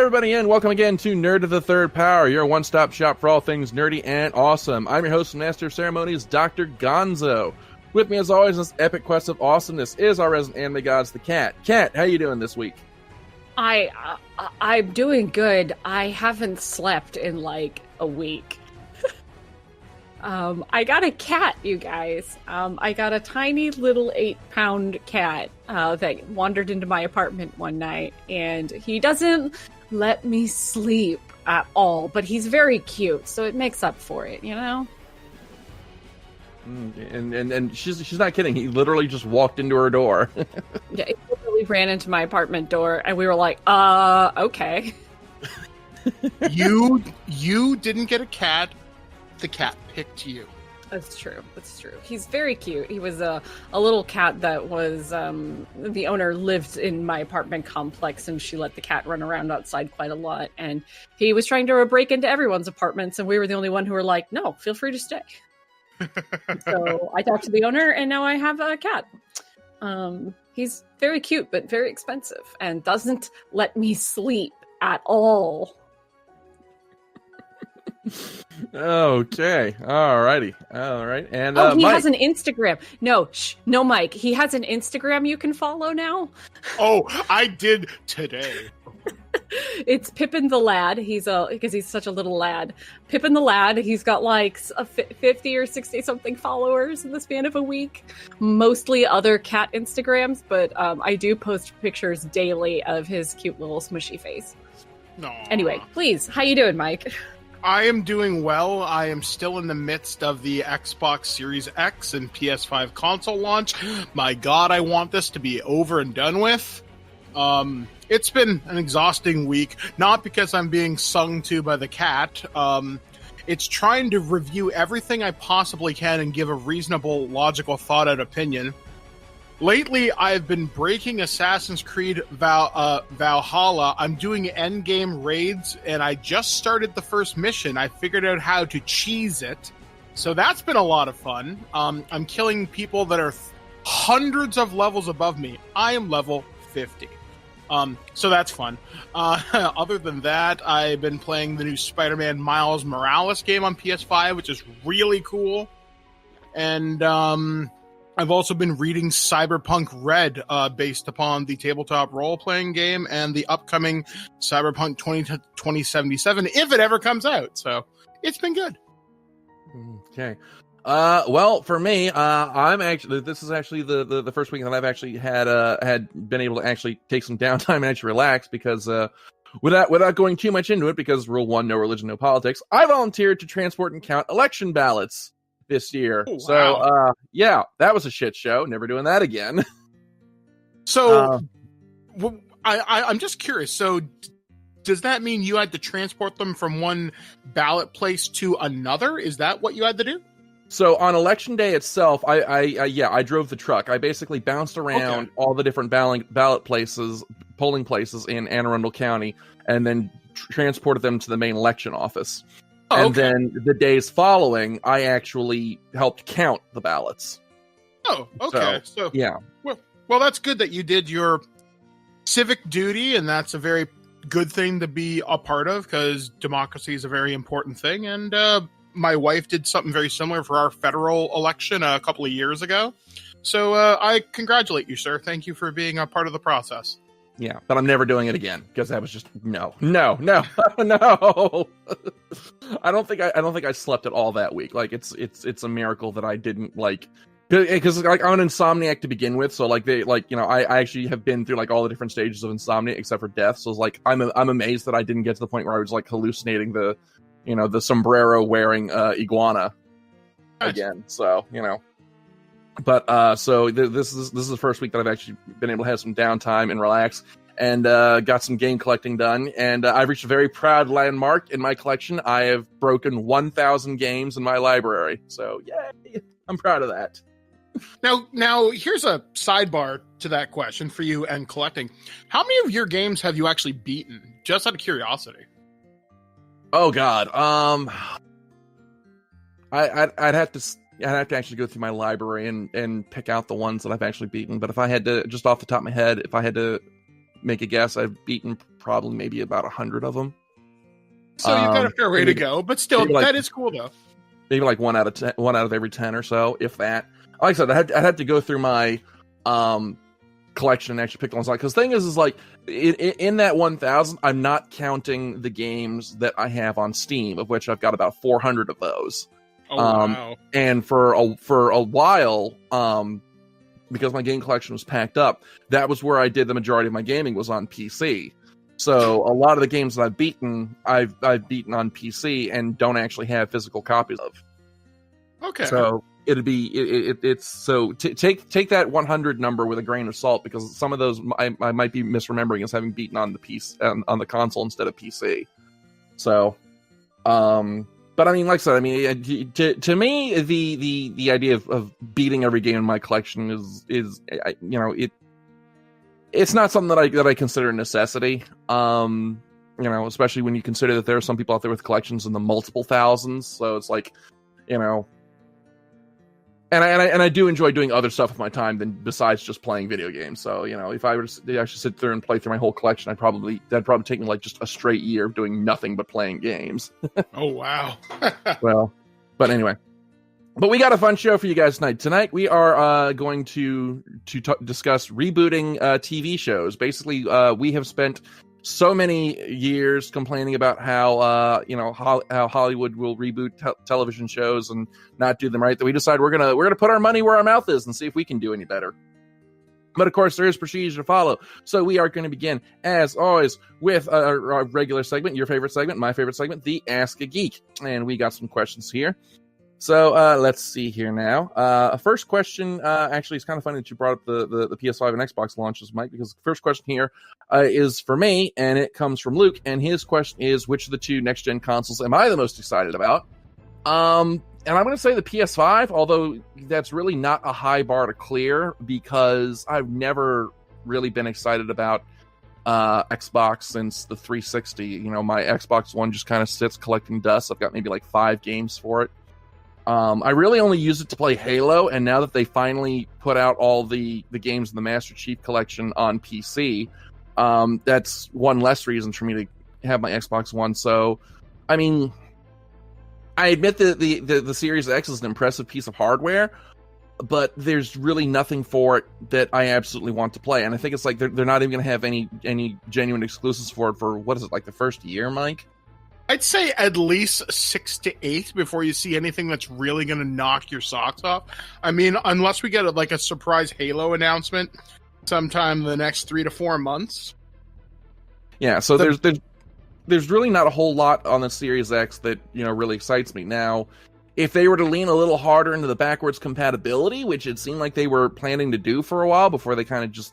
everybody, and welcome again to Nerd of the Third Power, your one-stop shop for all things nerdy and awesome. I'm your host and master of ceremonies, Dr. Gonzo. With me, as always, in this epic quest of awesomeness is our resident anime gods, the Cat. Cat, how you doing this week? I'm doing good. I haven't slept in like a week. I got a cat, you guys. I got a tiny little 8-pound cat that wandered into my apartment one night, and he doesn't let me sleep at all, but he's very cute, so it makes up for it, you know? And she's not kidding. He literally just walked into her door. Yeah, he literally ran into my apartment door, and we were like, okay. You didn't get a cat. The cat picked you. That's true. He's very cute. He was a little cat that was, the owner lived in my apartment complex, and she let the cat run around outside quite a lot. And he was trying to break into everyone's apartments, and we were the only one who were like, no, feel free to stay. So I talked to the owner, and now I have a cat. He's very cute, but very expensive, and doesn't let me sleep at all. Okay, all right, and he Mike. has an Instagram. No, Mike. He has an Instagram you can follow now. Oh, I did today. It's Pippin the Lad. Because he's such a little lad. Pippin the Lad. He's got like 50 or 60 something followers in the span of a week. Mostly other cat Instagrams, but I do post pictures daily of his cute little smushy face. Aww. Anyway, please, how you doing, Mike? I am doing well. I am still in the midst of the Xbox Series X and PS5 console launch. My God, I want this to be over and done with. It's been an exhausting week, not because I'm being sung to by the cat. It's trying to review everything I possibly can and give a reasonable, logical, thought-out opinion. Lately, I've been breaking Assassin's Creed Valhalla. I'm doing endgame raids, and I just started the first mission. I figured out how to cheese it. So that's been a lot of fun. I'm killing people that are hundreds of levels above me. I am level 50. So that's fun. Other than that, I've been playing the new Spider-Man Miles Morales game on PS5, which is really cool. And I've also been reading Cyberpunk Red, based upon the tabletop role-playing game and the upcoming Cyberpunk 2077, if it ever comes out. So it's been good. Okay. Well, for me, this is actually the first week that I've actually had been able to actually take some downtime and actually relax because, without going too much into it, because rule 1, no religion, no politics, I volunteered to transport and count election ballots this year. Oh, wow. So, yeah, that was a shit show. Never doing that again. So, I'm just curious. So, does that mean you had to transport them from one ballot place to another? Is that what you had to do? So on election day itself, I drove the truck. I basically bounced around all the different ballot places, polling places in Anne Arundel County, and then transported them to the main election office. And then the days following, I actually helped count the ballots. Oh, okay. So yeah. Well, that's good that you did your civic duty, and that's a very good thing to be a part of, because democracy is a very important thing. And my wife did something very similar for our federal election a couple of years ago. So I congratulate you, sir. Thank you for being a part of the process. Yeah, but I'm never doing it again because that was just no. I don't think I slept at all that week. Like it's a miracle that I didn't because like I'm an insomniac to begin with. So I actually have been through like all the different stages of insomnia except for death. So it's like I'm amazed that I didn't get to the point where I was like hallucinating the sombrero wearing iguana again. So But so this is the first week that I've actually been able to have some downtime and relax, and got some game collecting done. And I've reached a very proud landmark in my collection. I have broken 1,000 games in my library. So yay! I'm proud of that. Now here's a sidebar to that question for you and collecting. How many of your games have you actually beaten? Just out of curiosity. Oh God. I'd have to actually go through my library and pick out the ones that I've actually beaten. But if I had to, just off the top of my head, if I had to make a guess, I've beaten probably maybe about 100 of them. So you've got a fair way to go, but still, that is cool though. Maybe like 1 out of 10, 1 out of every 10 or so, if that. Like I said, I'd have to go through my collection and actually pick the ones out. Because the thing is like in that 1,000, I'm not counting the games that I have on Steam, of which I've got about 400 of those. Oh wow! And for a while, because my game collection was packed up, that was where I did the majority of my gaming was on PC. So a lot of the games that I've beaten on PC and don't actually have physical copies of. Okay. So it'd be it's so take that 100 number with a grain of salt, because some of those I might be misremembering as having beaten on the PC on the console instead of PC. So, but I mean, like I said, I mean, to me, the idea of beating every game in my collection is you know, it's not something that I consider a necessity. You know, especially when you consider that there are some people out there with collections in the multiple thousands. So it's like, you know, and I do enjoy doing other stuff with my time than besides just playing video games. So, you know, if I were to actually sit there and play through my whole collection, that'd probably take me like just a straight year of doing nothing but playing games. Oh wow! Well, but anyway. But we got a fun show for you guys tonight. Tonight we are going to discuss rebooting TV shows. Basically, we have spent so many years complaining about how how Hollywood will reboot television shows and not do them right, that we decided we're gonna put our money where our mouth is and see if we can do any better. But of course, there is procedure to follow. So we are going to begin, as always, with our regular segment, your favorite segment, my favorite segment, the Ask a Geek, and we got some questions here. So let's see here now. First question, actually, it's kind of funny that you brought up the PS5 and Xbox launches, Mike, because the first question here is for me, and it comes from Luke, and his question is, which of the two next-gen consoles am I the most excited about? And I'm going to say the PS5, although that's really not a high bar to clear, because I've never really been excited about Xbox since the 360. You know, my Xbox One just kind of sits collecting dust. I've got maybe like 5 games for it. I really only use it to play Halo, and now that they finally put out all the games in the Master Chief Collection on PC, that's one less reason for me to have my Xbox One. So, I mean, I admit that the Series X is an impressive piece of hardware, but there's really nothing for it that I absolutely want to play. And I think it's like they're not even going to have any genuine exclusives for it for, what is it, like the first year, Mike? I'd say at least 6 to 8 before you see anything that's really going to knock your socks off. I mean, unless we get a surprise Halo announcement sometime in the next 3 to 4 months. Yeah, so there's really not a whole lot on the Series X that, you know, really excites me. Now, if they were to lean a little harder into the backwards compatibility, which it seemed like they were planning to do for a while before they kind of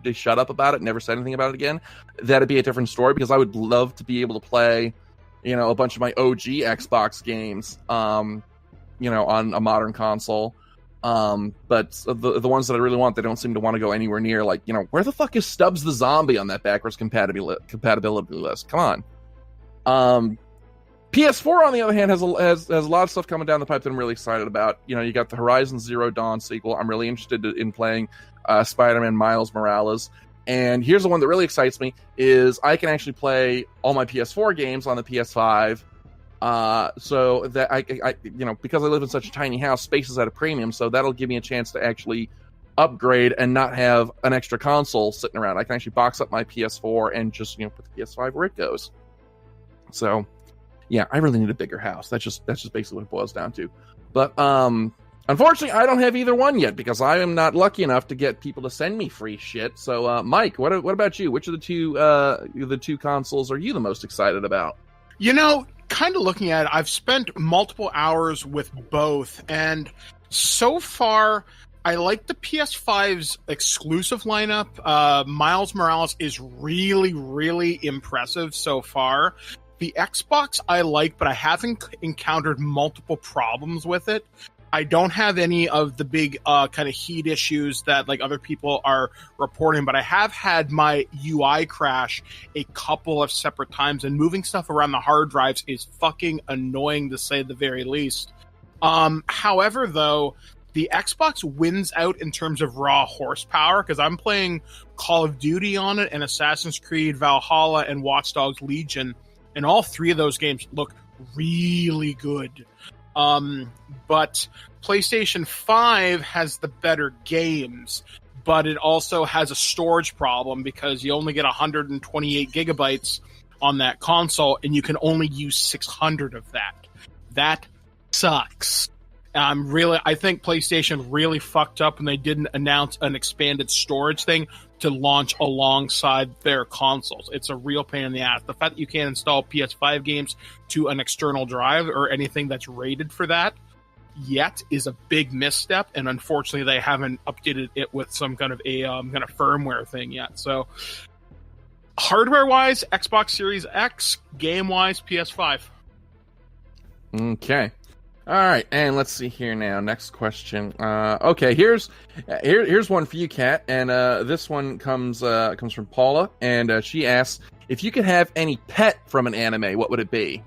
they shut up about it and never said anything about it again, that'd be a different story, because I would love to be able to play, you know, a bunch of my OG Xbox games, you know, on a modern console. But the ones that I really want, they don't seem to want to go anywhere near. Like, you know, where the fuck is Stubbs the Zombie on that backwards compatibility list? Come on. PS4, on the other hand, has a lot of stuff coming down the pipe that I'm really excited about. You know, you got the Horizon Zero Dawn sequel. I'm really interested in playing Spider-Man Miles Morales. And here's the one that really excites me, is I can actually play all my PS4 games on the PS5. So that I you know, because I live in such a tiny house, space is at a premium, so that'll give me a chance to actually upgrade and not have an extra console sitting around. I can actually box up my PS4 and just, you know, put the PS5 where it goes. So, yeah, I really need a bigger house. That's just basically what it boils down to. But unfortunately, I don't have either one yet, because I am not lucky enough to get people to send me free shit. So, Mike, what about you? Which of the two consoles are you the most excited about? You know, kind of looking at it, I've spent multiple hours with both, and so far, I like the PS5's exclusive lineup. Miles Morales is really, really impressive so far. The Xbox I like, but I haven't encountered multiple problems with it. I don't have any of the big kind of heat issues that like other people are reporting, but I have had my UI crash a couple of separate times, and moving stuff around the hard drives is fucking annoying, to say the very least. However, though, the Xbox wins out in terms of raw horsepower, because I'm playing Call of Duty on it and Assassin's Creed Valhalla and Watch Dogs Legion, and all three of those games look really good. But PlayStation 5 has the better games, but it also has a storage problem because you only get 128 gigabytes on that console, and you can only use 600 of that. That sucks. I think PlayStation really fucked up when they didn't announce an expanded storage thing to launch alongside their consoles. It's a real pain in the ass. The fact that you can't install PS5 games to an external drive or anything that's rated for that yet is a big misstep, and unfortunately they haven't updated it with some kind of a firmware thing yet. So hardware-wise, Xbox Series X, game-wise, PS5. Okay. All right, and let's see here now. Next question. Okay, here's one for you, Kat, and this one comes from Paula, and she asks, if you could have any pet from an anime, what would it be?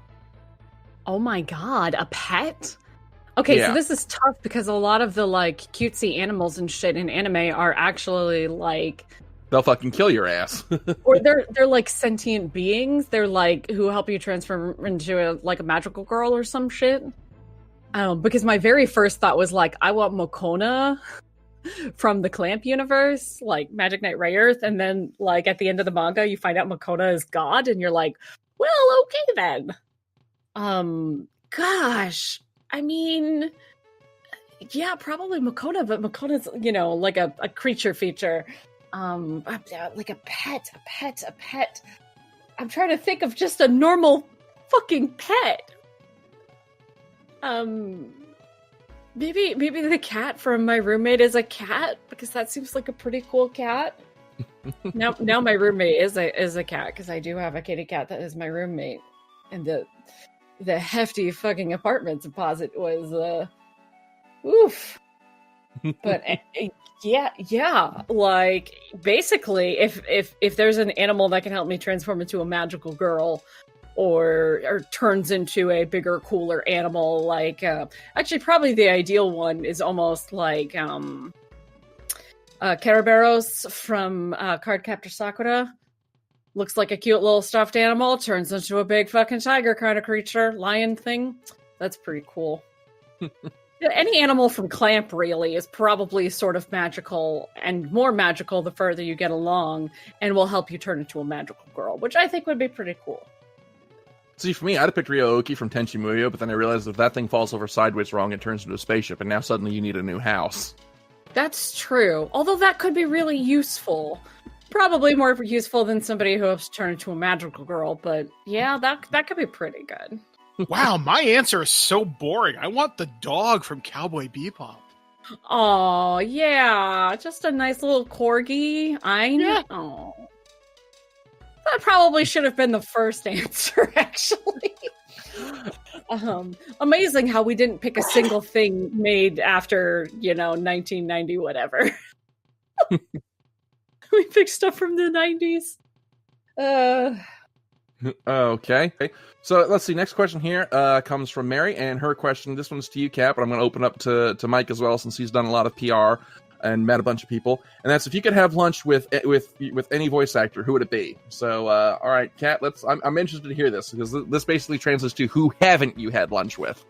Oh my god, a pet? Okay, Yeah. So this is tough because a lot of the like cutesy animals and shit in anime are actually like They'll fucking kill your ass. or they're like sentient beings. They're like who help you transform into a magical girl or some shit. Because my very first thought was like, I want Mokona from the Clamp universe, like Magic Knight Rayearth, and then like at the end of the manga, you find out Mokona is God, and you're like, well, okay then. Gosh, I mean, yeah, probably Mokona, but Mokona's like a creature feature. Like a pet. I'm trying to think of just a normal fucking pet. Maybe the cat from my roommate is a cat, because that seems like a pretty cool cat. Now my roommate is a cat, because I do have a kitty cat that is my roommate, and the hefty fucking apartment deposit was oof. But yeah, like basically, if there's an animal that can help me transform into a magical girl, or turns into a bigger, cooler animal, like actually probably the ideal one is almost like Karaberos from Cardcaptor Sakura. Looks like a cute little stuffed animal, turns into a big fucking tiger kind of creature, lion thing. That's pretty cool. Any animal from Clamp really is probably sort of magical, and more magical the further you get along, and will help you turn into a magical girl, which I think would be pretty cool. See, for me, I'd have picked Ryo-Oki from Tenchi Muyo, but then I realized if that thing falls over sideways wrong, it turns into a spaceship, and now suddenly you need a new house. That's true. Although that could be really useful. Probably more useful than somebody who hopes to turn into a magical girl, but yeah, that could be pretty good. Wow, my answer is so boring. I want the dog from Cowboy Bebop. Oh, yeah. Just a nice little corgi. I know. Yeah. Oh. That probably should have been the first answer, actually. Amazing how we didn't pick a single thing made after, 1990, whatever. We picked stuff from the 90s. Okay. So let's see. Next question here comes from Mary, and her question, this one's to you, Cap, but I'm going to open up to Mike as well, since he's done a lot of PR and met a bunch of people. And that's, if you could have lunch with any voice actor, who would it be? So, all right, Kat, I'm interested to hear this, because this basically translates to who haven't you had lunch with?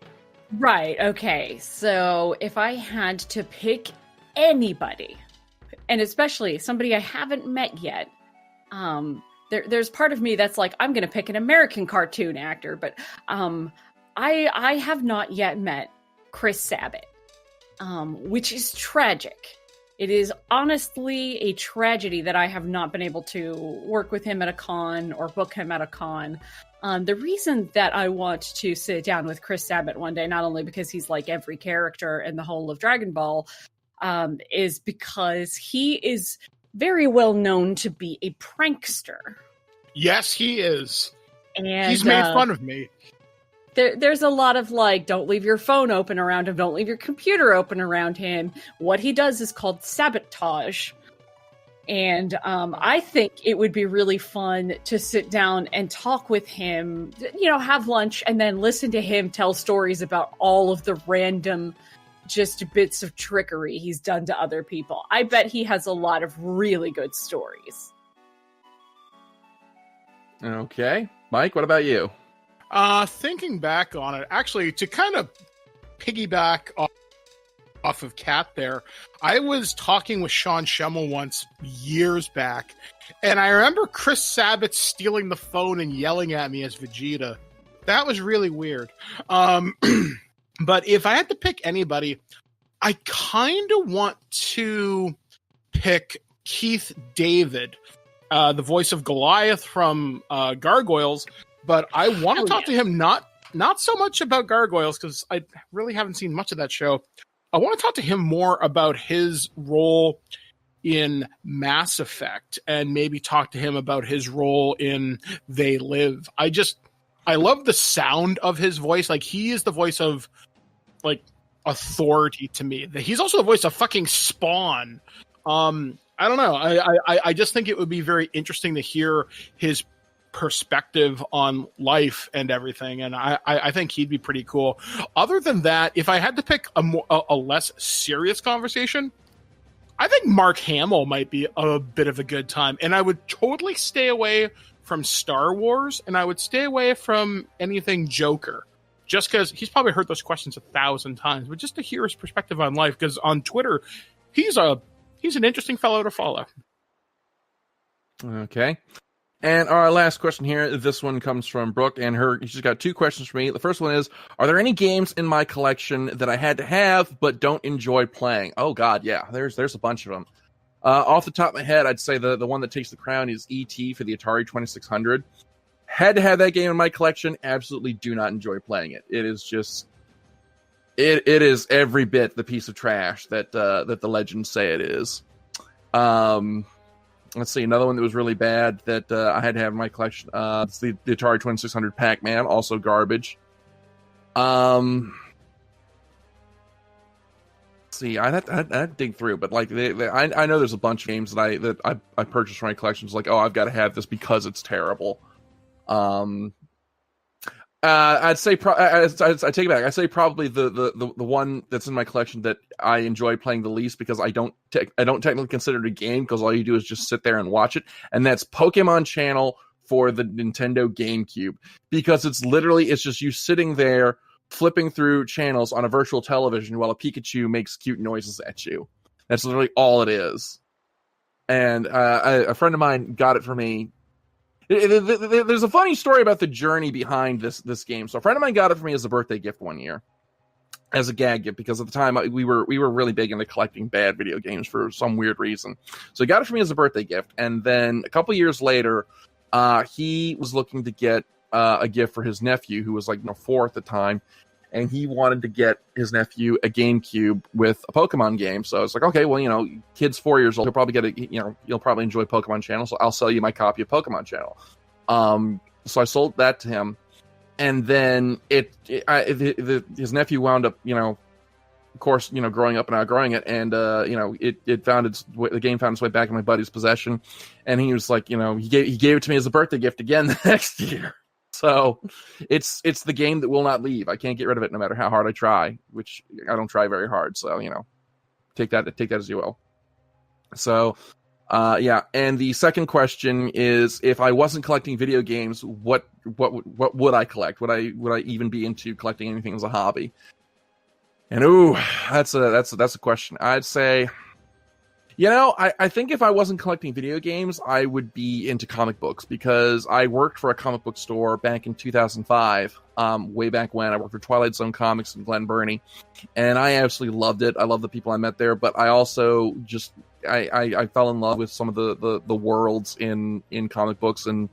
Right, okay. So if I had to pick anybody, and especially somebody I haven't met yet, there's part of me that's like, I'm going to pick an American cartoon actor, but I have not yet met Chris Sabat, which is tragic. It is honestly a tragedy that I have not been able to work with him at a con or book him at a con. The reason that I want to sit down with Chris Sabat one day, not only because he's like every character in the whole of Dragon Ball, is because he is very well known to be a prankster. Yes, he is. And he's made fun of me. There's a lot of like, don't leave your phone open around him, don't leave your computer open around him. What he does is called sabotage. And I think it would be really fun to sit down and talk with him, have lunch, and then listen to him tell stories about all of the random just bits of trickery he's done to other people. I bet he has a lot of really good stories. Okay. Mike, what about you? Thinking back on it, actually, to kind of piggyback off of Kat there, I was talking with Sean Schemmel once years back, and I remember Chris Sabat stealing the phone and yelling at me as Vegeta. That was really weird. But if I had to pick anybody, I kind of want to pick Keith David, the voice of Goliath from Gargoyles, but I want to talk to him not so much about Gargoyles, because I really haven't seen much of that show. I want to talk to him more about his role in Mass Effect, and maybe talk to him about his role in They Live. I love the sound of his voice. Like, he is the voice of, like, authority to me. He's also the voice of fucking Spawn. I don't know. I just think it would be very interesting to hear his perspective on life and everything, and I think he'd be pretty cool. Other than that, if I had to pick a less serious conversation, I think Mark Hamill might be a bit of a good time, and I would totally stay away from Star Wars, and I would stay away from anything Joker, just because he's probably heard those questions 1,000 times, but just to hear his perspective on life, because on Twitter, he's an interesting fellow to follow. Okay. And our last question here, this one comes from Brooke, and she's got 2 questions for me. The first one is, are there any games in my collection that I had to have but don't enjoy playing? Oh, God, yeah. There's a bunch of them. Off the top of my head, I'd say the one that takes the crown is E.T. for the Atari 2600. Had to have that game in my collection. Absolutely do not enjoy playing it. It is just... It is every bit the piece of trash that the legends say it is. Let's see, another one that was really bad that I had to have in my collection. It's the Atari 2600 Pac-Man, also garbage. Let's see, I'd dig through, but like I know there's a bunch of games that I purchased for my collection. It's like, oh, I've got to have this because it's terrible. I'd say I take it back. I'd say probably the one that's in my collection that I enjoy playing the least, because I don't technically consider it a game, because all you do is just sit there and watch it, and that's Pokemon Channel for the Nintendo GameCube, because it's just you sitting there flipping through channels on a virtual television while a Pikachu makes cute noises at you. That's literally all it is. And a friend of mine got it for me. There's a funny story about the journey behind this game. So a friend of mine got it for me as a birthday gift one year, as a gag gift, because at the time we were really big into collecting bad video games for some weird reason. So he got it for me as a birthday gift, and then a couple years later, he was looking to get a gift for his nephew, who was like 4 at the time, and he wanted to get his nephew a GameCube with a Pokemon game. So I was like, okay, well, kid's 4 years old. He'll probably get you'll probably enjoy Pokemon Channel, so I'll sell you my copy of Pokemon Channel. So I sold that to him, and then his nephew wound up, of course, growing up and outgrowing it, and the game found its way back in my buddy's possession, and he was like, he gave it to me as a birthday gift again the next year. So it's the game that will not leave. I can't get rid of it no matter how hard I try, which I don't try very hard. So, take that as you will. So, yeah. And the second question is, if I wasn't collecting video games, what would I collect? Would I even be into collecting anything as a hobby? And that's a question. I'd say, I think if I wasn't collecting video games, I would be into comic books, because I worked for a comic book store back in 2005, way back when. I worked for Twilight Zone Comics in Glen Burnie, and I absolutely loved it. I love the people I met there, but I also just I fell in love with some of the worlds in comic books, and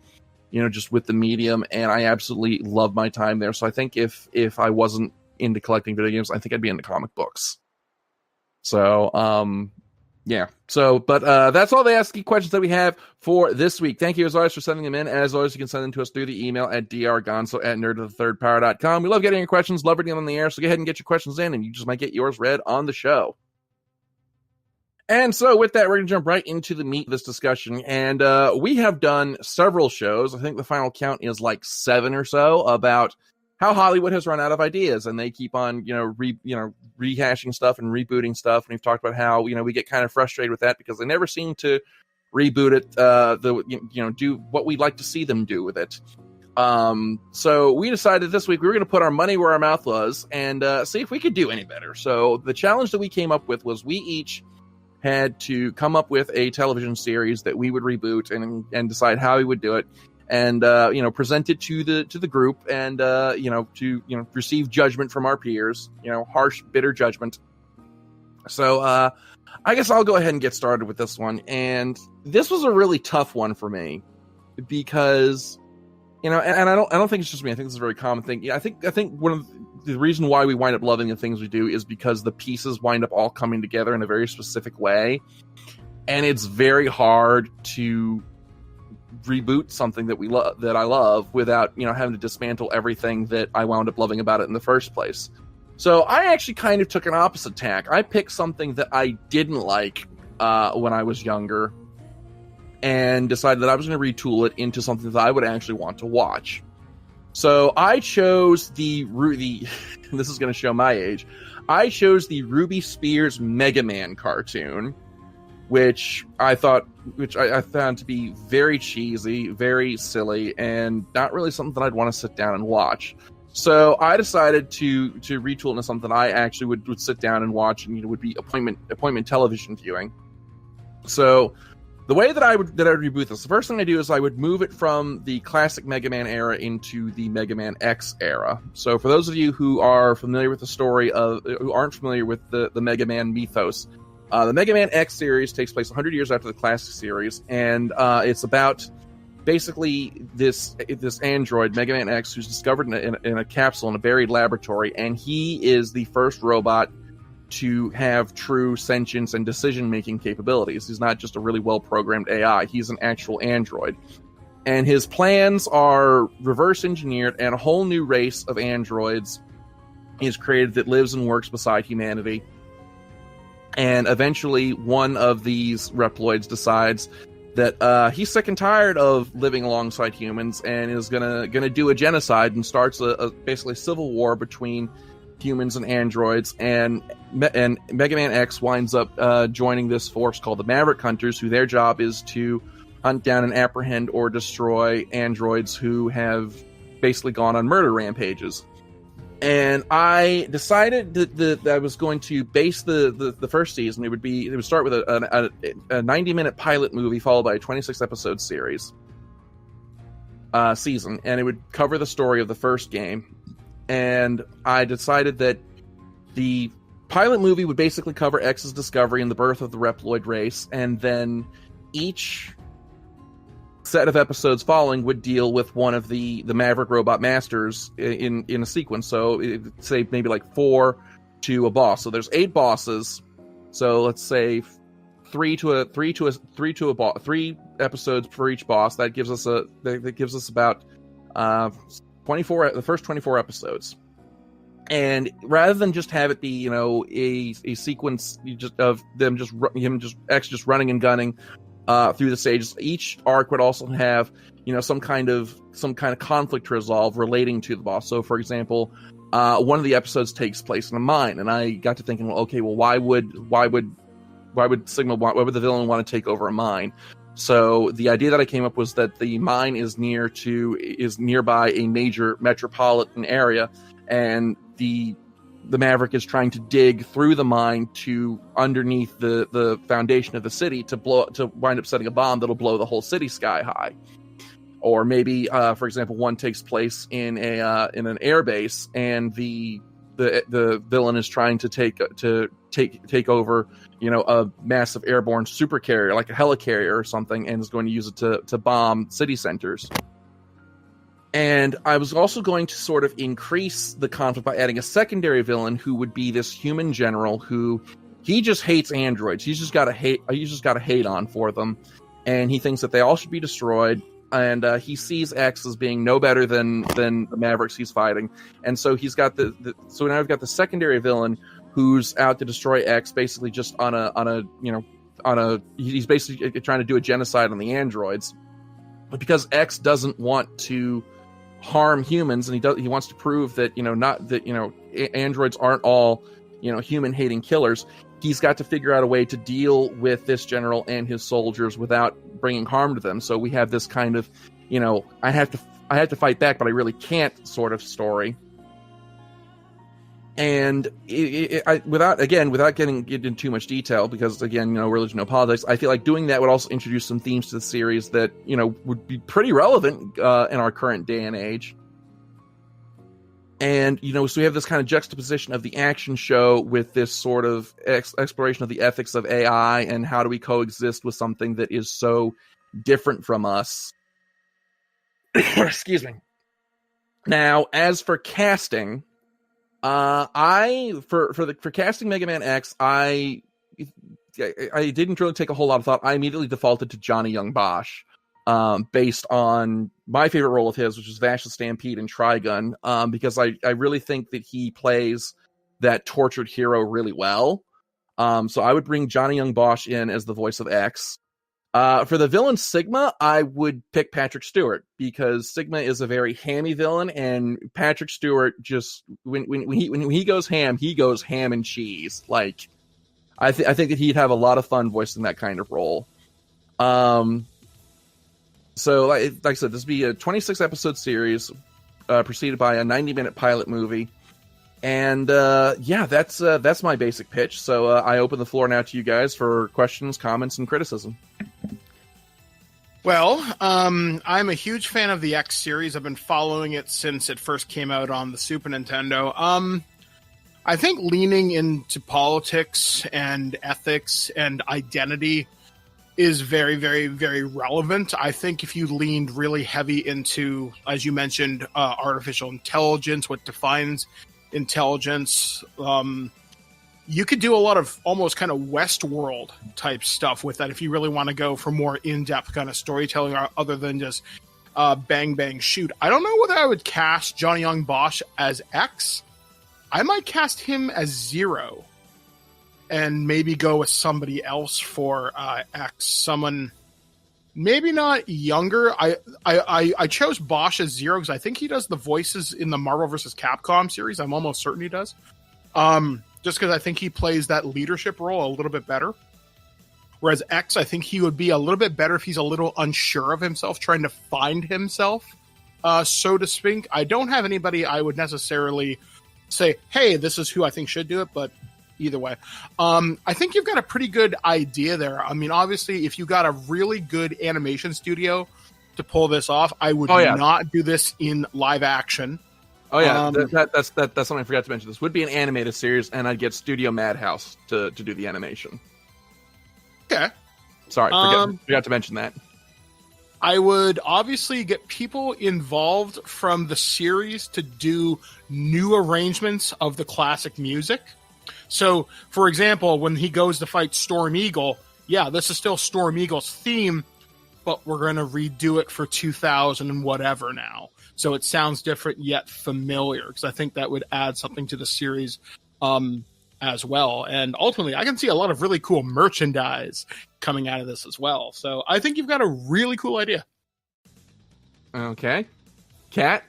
just with the medium, and I absolutely loved my time there. So I think if I wasn't into collecting video games, I think I'd be into comic books. So yeah. So, but that's all the ASCII questions that we have for this week. Thank you, as always, for sending them in. As always, you can send them to us through the email at drgonzo@nerdofthethirdpower.com. We love getting your questions, love reading them on the air, so go ahead and get your questions in, and you just might get yours read on the show. And so with that, we're going to jump right into the meat of this discussion. And we have done several shows. I think the final count is like 7 or so, about how Hollywood has run out of ideas, and they keep on, rehashing stuff and rebooting stuff. And we've talked about how, we get kind of frustrated with that because they never seem to reboot it, do what we'd like to see them do with it. So we decided this week we were going to put our money where our mouth was and see if we could do any better. So the challenge that we came up with was we each had to come up with a television series that we would reboot and decide how we would do it, and present it to the group, and to receive judgment from our peers, harsh, bitter judgment. So I guess I'll go ahead and get started with this one. And this was a really tough one for me because and I don't think it's just me. I think this is a very common thing. Yeah, I think one of the reason why we wind up loving the things we do is because the pieces wind up all coming together in a very specific way, and it's very hard to reboot something that that I love without having to dismantle everything that I wound up loving about it in the first place. So I actually kind of took an opposite tack. I picked something that I didn't like when I was younger, and decided that I was going to retool it into something that I would actually want to watch. So I chose the this is going to show my age. I chose the Ruby Spears Mega Man cartoon, which I found to be very cheesy, very silly, and not really something that I'd want to sit down and watch. So I decided to retool into something I actually would sit down and watch, and would be appointment television viewing. So the way that I would reboot this, the first thing I do is I would move it from the classic Mega Man era into the Mega Man X era. So for those of you who are familiar with the story who aren't familiar with the Mega Man mythos, the Mega Man X series takes place 100 years after the classic series, and it's about basically this android, Mega Man X, who's discovered in a capsule in a buried laboratory, and he is the first robot to have true sentience and decision-making capabilities. He's not just a really well-programmed AI. He's an actual android. And his plans are reverse engineered, and a whole new race of androids is created that lives and works beside humanity. And eventually, one of these Reploids decides that he's sick and tired of living alongside humans and is gonna do a genocide, and starts a basically civil war between humans and androids. And Mega Man X winds up joining this force called the Maverick Hunters, who their job is to hunt down and apprehend or destroy androids who have basically gone on murder rampages. And I decided that I was going to base the first season. It would start with a 90-minute pilot movie followed by a 26-episode series season, and it would cover the story of the first game. And I decided that the pilot movie would basically cover X's discovery and the birth of the Reploid race, and then each set of episodes following would deal with one of the Maverick Robot Masters in a sequence. So say maybe like 4 to a boss. So there's 8 bosses. So let's say 3 episodes for each boss. That gives us about 24, the first 24 episodes. And rather than just have it be, a sequence of X just running and gunning through the stages, each arc would also have, some kind of conflict to resolve relating to the boss. So, for example, one of the episodes takes place in a mine, and I got to thinking, why would the villain want to take over a mine? So the idea that I came up was that the mine is nearby a major metropolitan area, and the Maverick is trying to dig through the mine to underneath the foundation of the city to wind up setting a bomb that'll blow the whole city sky high. Or maybe, for example, one takes place in an air base, and the villain is trying to take over, a massive airborne supercarrier, like a helicarrier or something, and is going to use it to bomb city centers. And I was also going to sort of increase the conflict by adding a secondary villain who would be this human general who he just hates androids. He's just got a hate on for them, and he thinks that they all should be destroyed. And he sees X as being no better than the Mavericks he's fighting. And so he's got so now we've got the secondary villain who's out to destroy X, basically just he's basically trying to do a genocide on the androids. But because X doesn't want to harm humans, and he wants to prove that, not that, androids aren't all, human hating killers. He's got to figure out a way to deal with this general and his soldiers without bringing harm to them. So we have this kind of, I have to fight back, but I really can't sort of story. And without getting into too much detail, because again, religion, no politics, I feel like doing that would also introduce some themes to the series that, would be pretty relevant in our current day and age. And, so we have this kind of juxtaposition of the action show with this sort of exploration of the ethics of AI and how do we coexist with something that is so different from us. Excuse me. Now, as for casting, for casting Mega Man X, I didn't really take a whole lot of thought. I immediately defaulted to Johnny Young Bosch. Based on my favorite role of his, which is Vash the Stampede in Trigun, because I really think that he plays that tortured hero really well. So I would bring Johnny Young Bosch in as the voice of X. For the villain Sigma, I would pick Patrick Stewart, because Sigma is a very hammy villain, and Patrick Stewart just when he goes ham and cheese. Like, I think that he'd have a lot of fun voicing that kind of role. So, like I said, this would be a 26-episode series, preceded by a 90-minute pilot movie. And, that's my basic pitch. So, I open the floor now to you guys for questions, comments, and criticism. Well, I'm a huge fan of the X series. I've been following it since it first came out on the Super Nintendo. I think leaning into politics and ethics and identity is very, very, very relevant. I think if you leaned really heavy into, as you mentioned, artificial intelligence, what defines intelligence, you could do a lot of almost kind of Westworld type stuff with that if you really want to go for more in-depth kind of storytelling other than just bang, bang, shoot. I don't know whether I would cast Johnny Young Bosch as X. I might cast him as Zero and maybe go with somebody else for X. Someone maybe not younger. I chose Bosch as Zero because I think he does the voices in the Marvel vs. Capcom series. I'm almost certain he does. Just because I think he plays that leadership role a little bit better. Whereas X, I think he would be a little bit better if he's a little unsure of himself, trying to find himself, so to speak. I don't have anybody I would necessarily say, hey, this is who I think should do it, but either way. I think you've got a pretty good idea there. I mean, obviously, if you got a really good animation studio to pull this off, I would not do this in live action. Oh yeah, that's something I forgot to mention. This would be an animated series, and I'd get Studio Madhouse to do the animation. Okay. Sorry, forgot to mention that. I would obviously get people involved from the series to do new arrangements of the classic music. So, for example, when he goes to fight Storm Eagle, this is still Storm Eagle's theme, but we're going to redo it for 2000 and whatever now. So it sounds different yet familiar, because I think that would add something to the series as well. And ultimately, I can see a lot of really cool merchandise coming out of this as well. So I think you've got a really cool idea. Okay. Kat?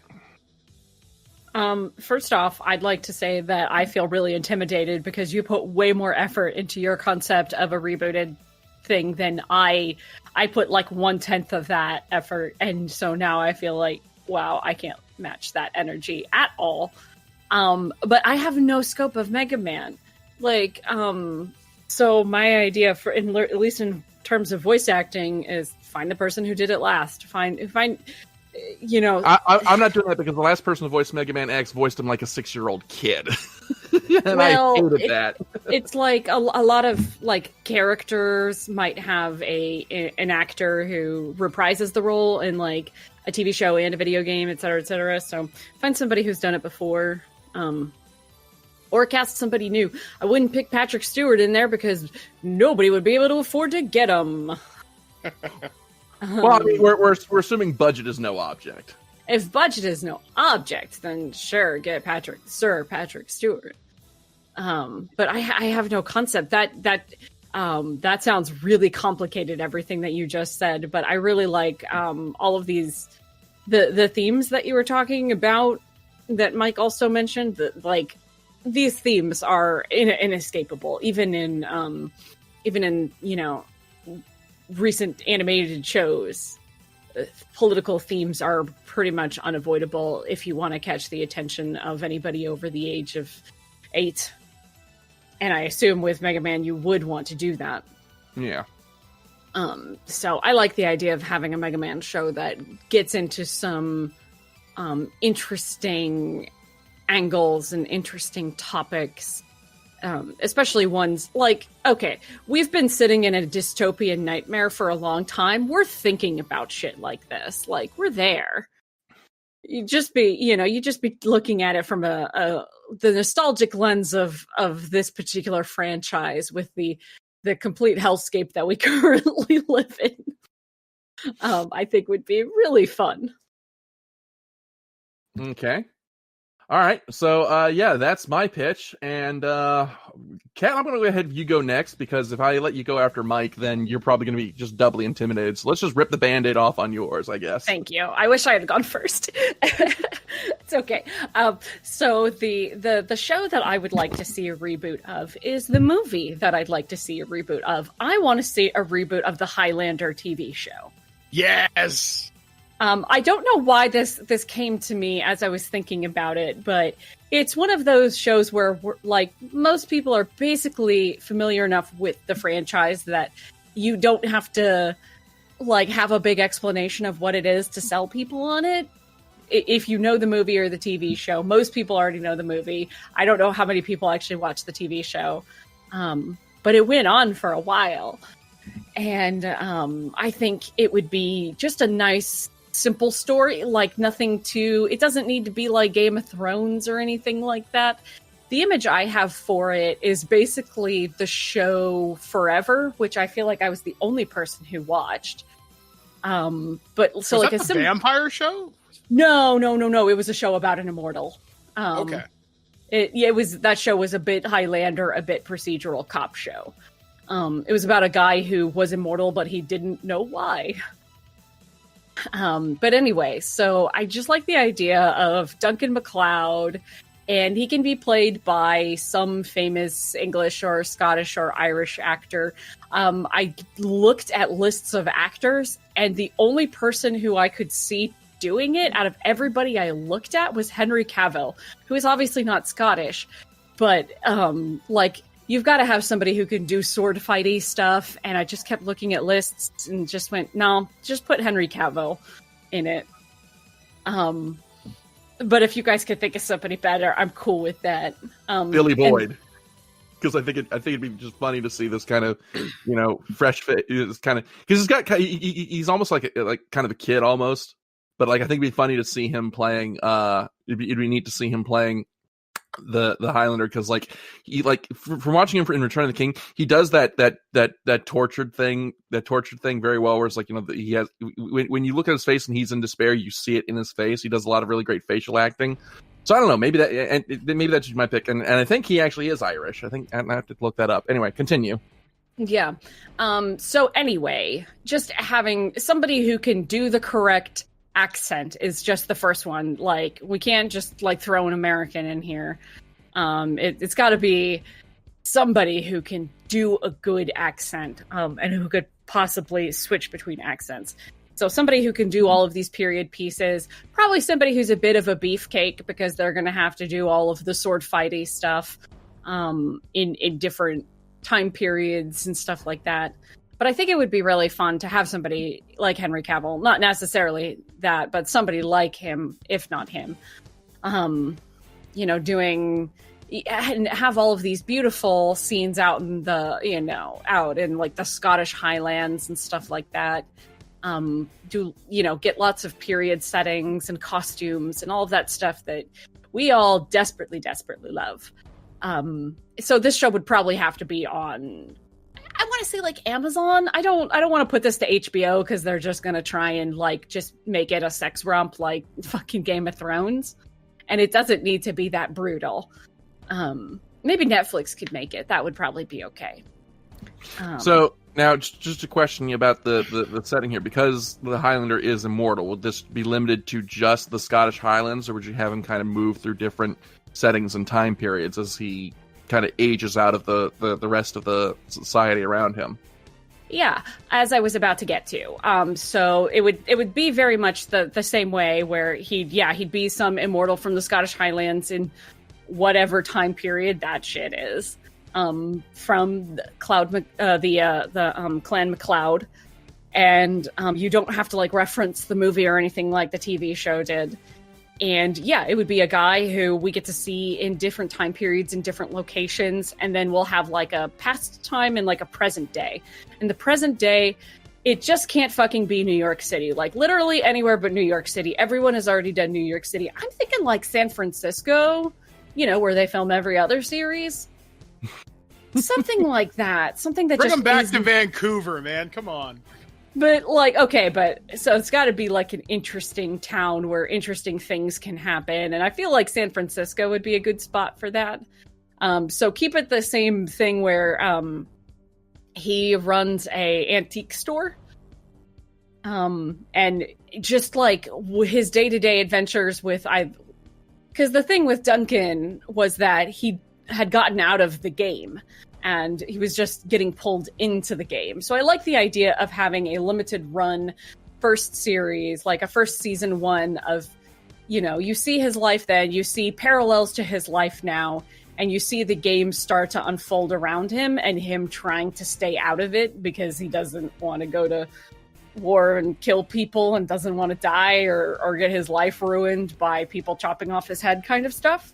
First off, I'd like to say that I feel really intimidated because you put way more effort into your concept of a rebooted thing than I put like 1/10 of that effort. And so now I feel like, wow, I can't match that energy at all. But I have no scope of Mega Man. So my idea for, at least in terms of voice acting, is find the person who did it last. Find I'm not doing that because the last person who voiced Mega Man X voiced him like a 6-year-old kid. And I hated that. It's like a lot of like characters might have an actor who reprises the role in like a TV show and a video game, et cetera, et cetera. So find somebody who's done it before, or cast somebody new. I wouldn't pick Patrick Stewart in there because nobody would be able to afford to get him. Well, I mean, we're assuming budget is no object. If budget is no object, then sure, get Sir Patrick Stewart. But I have no concept. That sounds really complicated, everything that you just said. But I really like all of these the themes that you were talking about, that Mike also mentioned, that like these themes are inescapable, even in recent animated shows. Political themes are pretty much unavoidable if you want to catch the attention of anybody over the age of 8. And I assume with Mega Man you would want to do that. Yeah. So I like the idea of having a Mega Man show that gets into some interesting angles and interesting topics. Especially ones like, okay, we've been sitting in a dystopian nightmare for a long time. We're thinking about shit like this. Like, we're there. You just be looking at it from the nostalgic lens of this particular franchise with the complete hellscape that we currently live in. I think would be really fun. Okay. All right, so yeah, that's my pitch, and Kat, I'm going to go ahead. You go next, because if I let you go after Mike, then you're probably going to be just doubly intimidated. So let's just rip the Band-Aid off on yours, I guess. Thank you. I wish I had gone first. It's okay. So the show that I would like to see a reboot of is the movie that I'd like to see a reboot of. I want to see a reboot of the Highlander TV show. Yes. I don't know why this came to me as I was thinking about it, but it's one of those shows where like most people are basically familiar enough with the franchise that you don't have to like have a big explanation of what it is to sell people on it. If you know the movie or the TV show, most people already know the movie. I don't know how many people actually watch the TV show, but it went on for a while. And I think it would be just a nice, simple story, like it doesn't need to be like Game of Thrones or anything like that. The image I have for it is basically the show Forever, which I feel like I was the only person who watched. But so was like that a vampire show? No. It was a show about an immortal. Okay. That show was a bit Highlander, a bit procedural cop show. It was about a guy who was immortal, but he didn't know why. But anyway, so I just like the idea of Duncan MacLeod, and he can be played by some famous English or Scottish or Irish actor. I looked at lists of actors, and the only person who I could see doing it out of everybody I looked at was Henry Cavill, who is obviously not Scottish, but you've got to have somebody who can do sword fighty stuff. And I just kept looking at lists and just went, no, just put Henry Cavill in it. But if you guys could think of somebody better, I'm cool with that. Billy Boyd. Because I think it'd be just funny to see this kind of, fresh fit. It's kind of, because he's almost like kind of a kid almost. But like, I think it'd be funny to see him playing, it'd be neat to see him playing the Highlander, because like he from watching him in Return of the King, he does that tortured thing very well, where it's like, he has, when you look at his face and he's in despair, you see it in his face. He does a lot of really great facial acting. So I don't know, maybe that's just my pick, and I think he actually is Irish. I think I have to look that up. Anyway, continue. Yeah. So anyway, just having somebody who can do the correct accent is just the first one. Like, we can't just like throw an American in here. It's got to be somebody who can do a good accent, and who could possibly switch between accents. So somebody who can do all of these period pieces, probably somebody who's a bit of a beefcake, because they're going to have to do all of the sword fighty stuff in different time periods and stuff like that. But I think it would be really fun to have somebody like Henry Cavill, not necessarily that, but somebody like him, if not him, doing, and have all of these beautiful scenes out in out in like the Scottish Highlands and stuff like that. Get lots of period settings and costumes and all of that stuff that we all desperately, desperately love. So this show would probably have to be on, I want to say like Amazon. I don't want to put this to HBO, because they're just going to try and like just make it a sex romp like fucking Game of Thrones. And it doesn't need to be that brutal. Maybe Netflix could make it. That would probably be okay. So Now, just a question about the setting here. Because the Highlander is immortal, would this be limited to just the Scottish Highlands, or would you have him kind of move through different settings and time periods as he kind of ages out of the rest of the society around him? Yeah, as I was about to get to. So it would be very much the same way, where he'd be some immortal from the Scottish Highlands in whatever time period that shit is. From the Clan MacLeod, and you don't have to like reference the movie or anything like the TV show did. And yeah, it would be a guy who we get to see in different time periods in different locations, and then we'll have like a past time and like a present day. In the present day, it just can't fucking be New York City. Like literally anywhere but New York City. Everyone has already done New York City. I'm thinking like San Francisco, where they film every other series. Something like that. Something that bring just them back to Vancouver, man. Come on. But like, okay, so it's got to be like an interesting town where interesting things can happen, and I feel like San Francisco would be a good spot for that. So keep it the same thing where he runs a antique store, and just like his day-to-day adventures with because the thing with Duncan was that he had gotten out of the game and he was just getting pulled into the game. So I like the idea of having a limited run first series, like a first season 1 of, you see his life then, you see parallels to his life now, and you see the game start to unfold around him and him trying to stay out of it because he doesn't want to go to war and kill people and doesn't want to die or get his life ruined by people chopping off his head kind of stuff.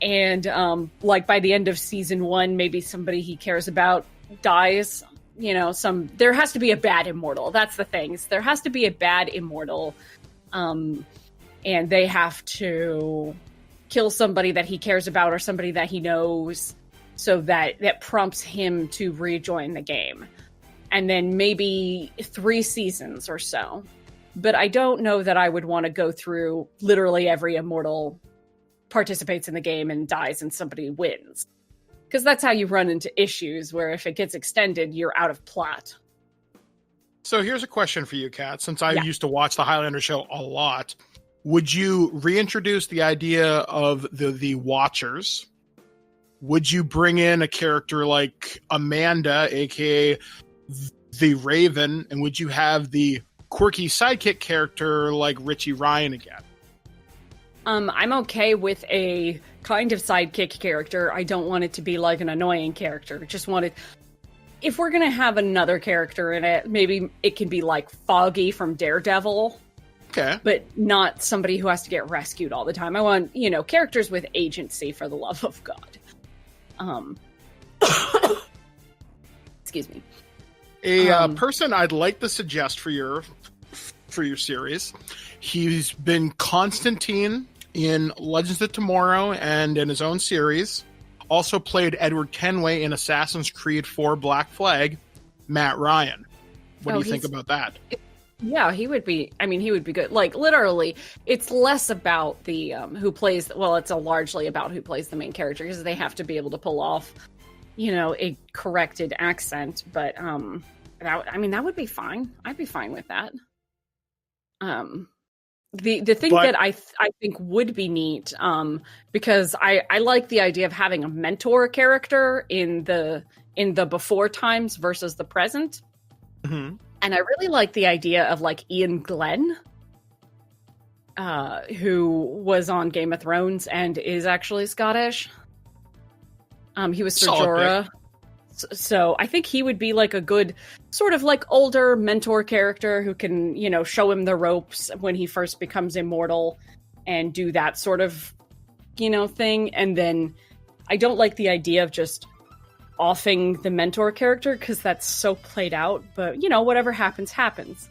And like by the end of season 1, maybe somebody he cares about dies. There has to be a bad immortal. That's the thing. There has to be a bad immortal, and they have to kill somebody that he cares about or somebody that he knows, so that prompts him to rejoin the game. And then maybe 3 seasons or so. But I don't know that I would want to go through literally every immortal participates in the game and dies and somebody wins, because that's how you run into issues where if it gets extended, you're out of plot. So here's a question for you, Kat. Since I used to watch the Highlander show a lot, would you reintroduce the idea of the Watchers? Would you bring in a character like Amanda, aka the Raven, and would you have the quirky sidekick character like Richie Ryan again? I'm okay with a kind of sidekick character. I don't want it to be like an annoying character. Just want it. If we're going to have another character in it, maybe it can be like Foggy from Daredevil. Okay. But not somebody who has to get rescued all the time. I want, characters with agency, for the love of God. Excuse me. A person I'd like to suggest for your series. He's been Constantine in Legends of Tomorrow and in his own series. Also played Edward Kenway in Assassin's Creed 4 Black Flag, Matt Ryan. What do you think about that? Yeah, he would be good. Like, literally, it's less about the it's largely about who plays the main character, because they have to be able to pull off, a corrected accent. But, that would be fine. I'd be fine with that. The thing that I think would be neat, because I like the idea of having a mentor character in the before times versus the present. Mm-hmm. And I really like the idea of like Ian Glenn, who was on Game of Thrones and is actually Scottish. He was Ser Jorah. So I think he would be like a good sort of like older mentor character who can, show him the ropes when he first becomes immortal and do that sort of, thing. And then I don't like the idea of just offing the mentor character, because that's so played out. But, whatever happens, happens.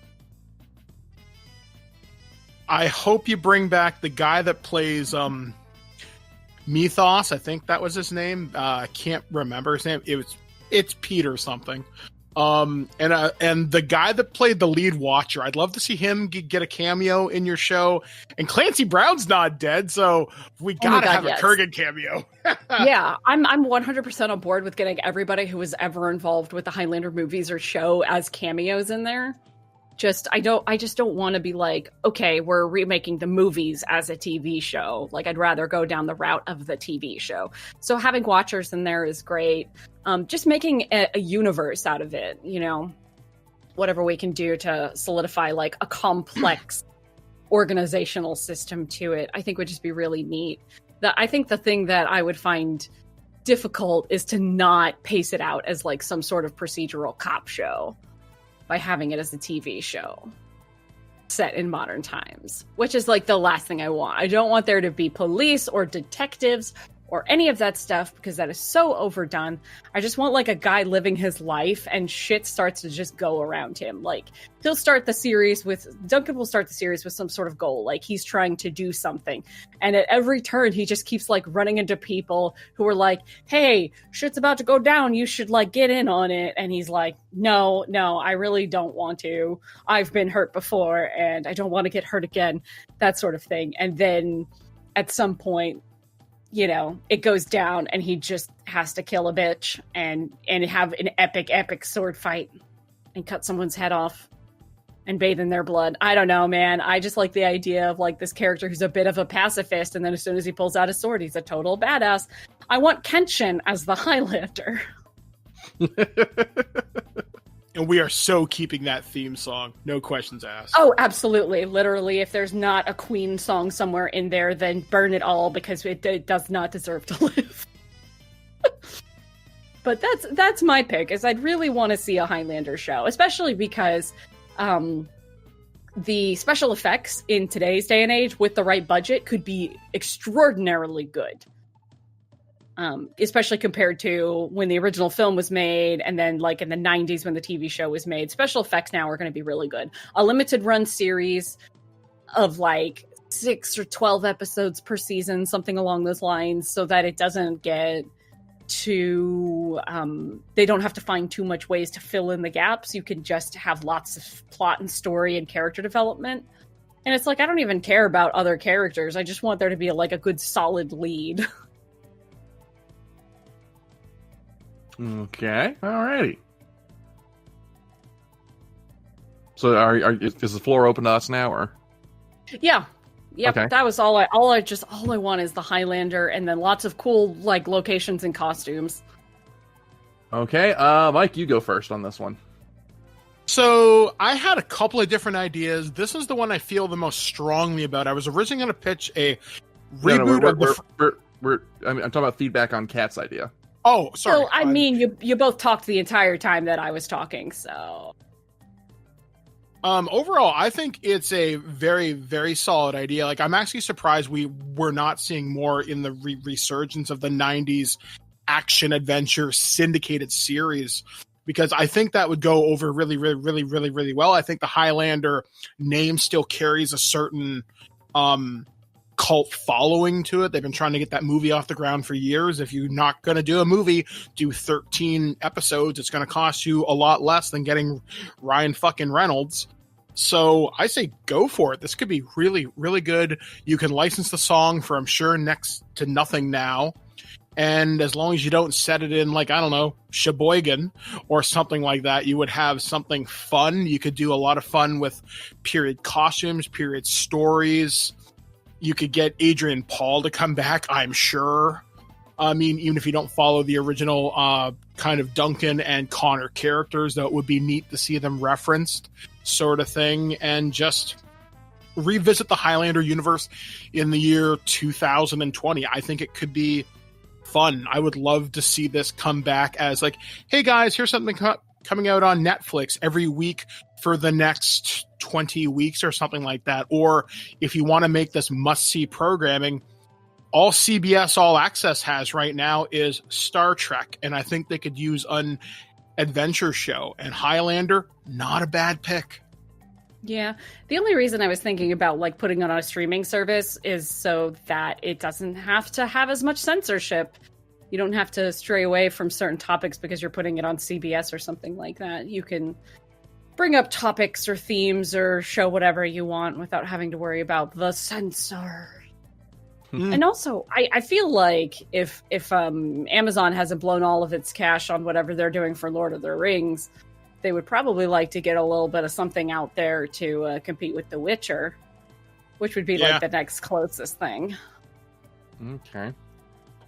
I hope you bring back the guy that plays Mythos. I think that was his name. I can't remember his name. It's Peter something. And the guy that played the lead Watcher, I'd love to see him get a cameo in your show. And Clancy Brown's not dead, so we gotta have a Kurgan cameo. Yeah, I'm 100% on board with getting everybody who was ever involved with the Highlander movies or show as cameos in there. I just don't want to be like, okay, we're remaking the movies as a TV show. Like, I'd rather go down the route of the TV show. So having Watchers in there is great. Just making a universe out of it, you know, whatever we can do to solidify like a complex organizational system to it, I think would just be really neat. I think the thing that I would find difficult is to not pace it out as like some sort of procedural cop show by having it as a TV show set in modern times, which is like the last thing I want. I don't want there to be police or detectives or any of that stuff because that is so overdone. I just want like a guy living his life and shit starts to just go around him. Like Duncan will start the series with some sort of goal. Like he's trying to do something. And at every turn, he just keeps like running into people who are like, hey, shit's about to go down. You should like get in on it. And he's like, no, I really don't want to. I've been hurt before and I don't want to get hurt again. That sort of thing. And then at some point, you know, it goes down and he just has to kill a bitch and have an epic sword fight and cut someone's head off and bathe in their blood. I don't know, man. I just like the idea of like this character who's a bit of a pacifist and then as soon as he pulls out his sword, he's a total badass. I want Kenshin as the Highlander. And we are so keeping that theme song. No questions asked. Oh, absolutely. Literally, if there's not a Queen song somewhere in there, then burn it all because it does not deserve to live. But that's my pick, is I'd really want to see a Highlander show, especially because the special effects in today's day and age with the right budget could be extraordinarily good. Especially compared to when the original film was made and then like in the 90s when the TV show was made. Special effects now are going to be really good. A limited run series of like 6 or 12 episodes per season, something along those lines, so that it doesn't get too... they don't have to find too much ways to fill in the gaps. You can just have lots of plot and story and character development. And it's like, I don't even care about other characters. I just want there to be like a good solid lead. Okay, alrighty. So, is the floor open to us now, or? Yeah, Okay. That was all I want is the Highlander, and then lots of cool like locations and costumes. Okay, Mike, you go first on this one. So I had a couple of different ideas. This is the one I feel the most strongly about. I was originally going to pitch a reboot I'm talking about feedback on Kat's idea. Oh, sorry. So, I mean, you both talked the entire time that I was talking, so... Overall, I think it's a very, very solid idea. Like, I'm actually surprised we're not seeing more in the resurgence of the 90s action-adventure syndicated series, because I think that would go over really, really, really, really, really well. I think the Highlander name still carries a certain... cult following to it. They've been trying to get that movie off the ground for years. If you're not going to do a movie, do 13 episodes. It's going to cost you a lot less than getting Ryan fucking Reynolds. So I say go for it. This could be really, really good. You can license the song for, I'm sure, next to nothing now. And as long as you don't set it in, like, I don't know, Sheboygan or something like that, you would have something fun. You could do a lot of fun with period costumes, period stories. You could get Adrian Paul to come back, I'm sure. I mean, even if you don't follow the original kind of Duncan and Connor characters, though, it would be neat to see them referenced, sort of thing. And just revisit the Highlander universe in the year 2020. I think it could be fun. I would love to see this come back as like, hey guys, here's something coming out on Netflix every week for the next 20 weeks or something like that. Or if you want to make this must-see programming, all CBS All Access has right now is Star Trek, and I think they could use an adventure show. And Highlander, not a bad pick. Yeah. The only reason I was thinking about like putting it on a streaming service is so that it doesn't have to have as much censorship You don't have to stray away from certain topics because you're putting it on CBS or something like that. You can bring up topics or themes or show whatever you want without having to worry about the censor. And also, I feel like if Amazon hasn't blown all of its cash on whatever they're doing for Lord of the Rings, they would probably like to get a little bit of something out there to compete with The Witcher, which would be like the next closest thing. Okay.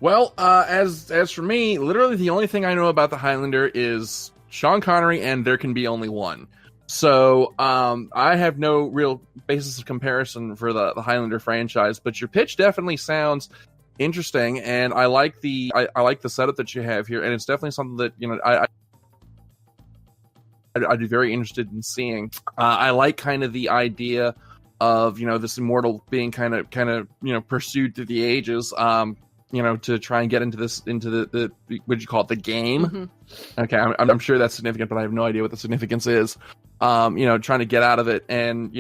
Well, as for me, literally the only thing I know about the Highlander is Sean Connery and There Can Be Only One. So I have no real basis of comparison for the Highlander franchise, but your pitch definitely sounds interesting, and I like the setup that you have here, and it's definitely something that I'd be very interested in seeing. I like kind of the idea of this immortal being kind of pursued through the ages. To try and get into the what you call it, the game. Mm-hmm. Okay, I'm sure that's significant, but I have no idea what the significance is. Trying to get out of it and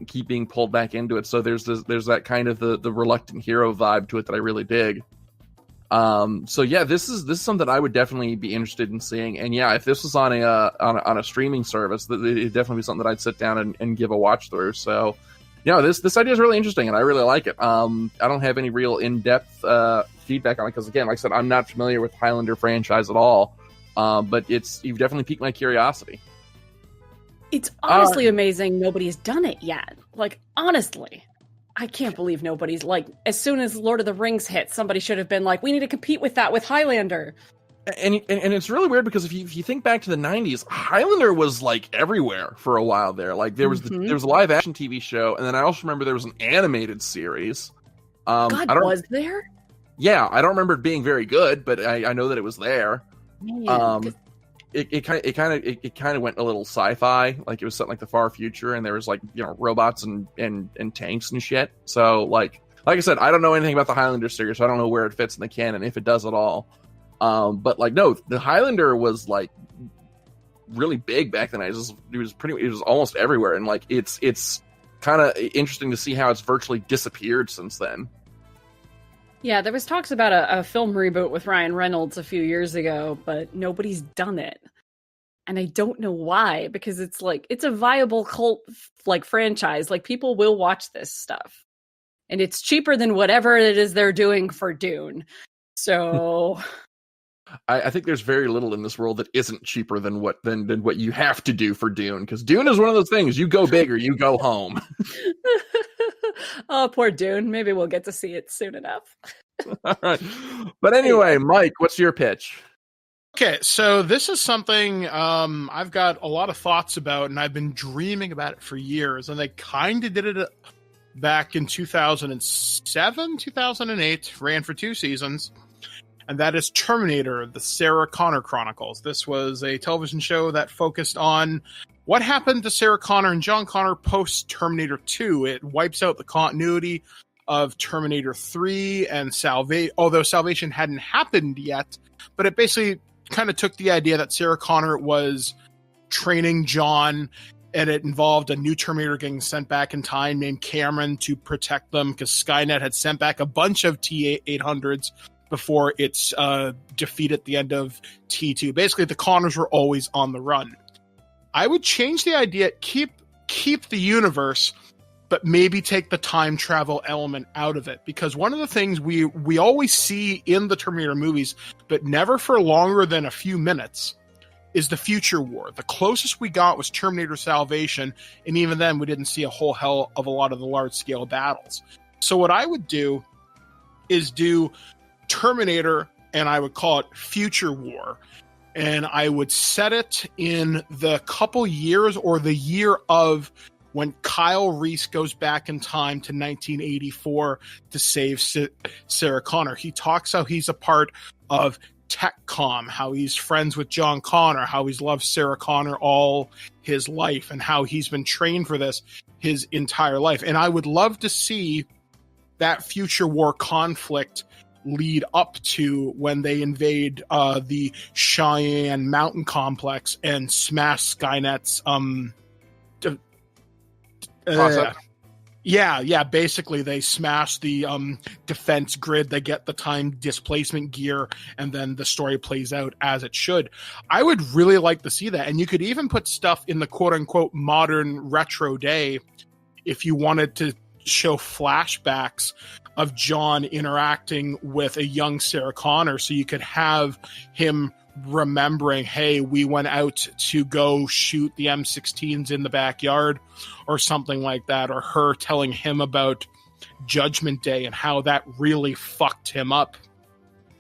keep being pulled back into it. So there's that kind of the reluctant hero vibe to it that I really dig. So yeah, this is something I would definitely be interested in seeing. And yeah, if this was on a streaming service, it'd definitely be something that I'd sit down and give a watch through. So yeah, this idea is really interesting, and I really like it. I don't have any real in-depth feedback on it because, again, like I said, I'm not familiar with Highlander franchise at all. But you've definitely piqued my curiosity. It's honestly amazing nobody's done it yet. Like, honestly, I can't believe nobody's like. As soon as Lord of the Rings hit, somebody should have been like, "We need to compete with that with Highlander." And it's really weird because if you think back to the 90s, Highlander was like everywhere for a while there. Like there was there was a live action TV show, and then I also remember there was an animated series. Was there? Yeah, I don't remember it being very good, but I know that it was there. Man, it kind of went a little sci-fi, like it was set like the far future, and there was like robots and tanks and shit. So like I said, I don't know anything about the Highlander series, so I don't know where it fits in the canon, if it does at all. But like, no, the Highlander was like really big back then. It was almost everywhere. And like, it's kind of interesting to see how it's virtually disappeared since then. Yeah. There was talks about a film reboot with Ryan Reynolds a few years ago, but nobody's done it. And I don't know why, because it's like, it's a viable cult like franchise. Like people will watch this stuff and it's cheaper than whatever it is they're doing for Dune. So I think there's very little in this world that isn't cheaper than what you have to do for Dune, because Dune is one of those things, you go big or you go home. Oh, poor Dune. Maybe we'll get to see it soon enough. All right. But anyway, Mike, what's your pitch? Okay, so this is something I've got a lot of thoughts about, and I've been dreaming about it for years, and they kind of did it back in 2007, 2008, ran for 2 seasons. And that is Terminator, the Sarah Connor Chronicles. This was a television show that focused on what happened to Sarah Connor and John Connor post-Terminator 2. It wipes out the continuity of Terminator 3 and although Salvation hadn't happened yet, but it basically kind of took the idea that Sarah Connor was training John, and it involved a new Terminator getting sent back in time named Cameron to protect them because Skynet had sent back a bunch of T-800s before its defeat at the end of T2. Basically, the Connors were always on the run. I would change the idea, keep the universe, but maybe take the time travel element out of it. Because one of the things we always see in the Terminator movies, but never for longer than a few minutes, is the future war. The closest we got was Terminator Salvation, and even then we didn't see a whole hell of a lot of the large-scale battles. So what I would do is do Terminator, and I would call it Future War, and I would set it in the couple years or the year of when Kyle Reese goes back in time to 1984 to save Sarah Connor. He talks how he's a part of TechCom, how he's friends with John Connor, how he's loved Sarah Connor all his life, and how he's been trained for this his entire life. And I would love to see that Future War conflict lead up to when they invade the Cheyenne Mountain Complex and smash Skynet's Yeah. Basically, they smash the defense grid. They get the time displacement gear, and then the story plays out as it should. I would really like to see that. And you could even put stuff in the quote-unquote modern retro day if you wanted to show flashbacks of John interacting with a young Sarah Connor, so you could have him remembering, hey, we went out to go shoot the M16s in the backyard or something like that, or her telling him about Judgment Day and how that really fucked him up.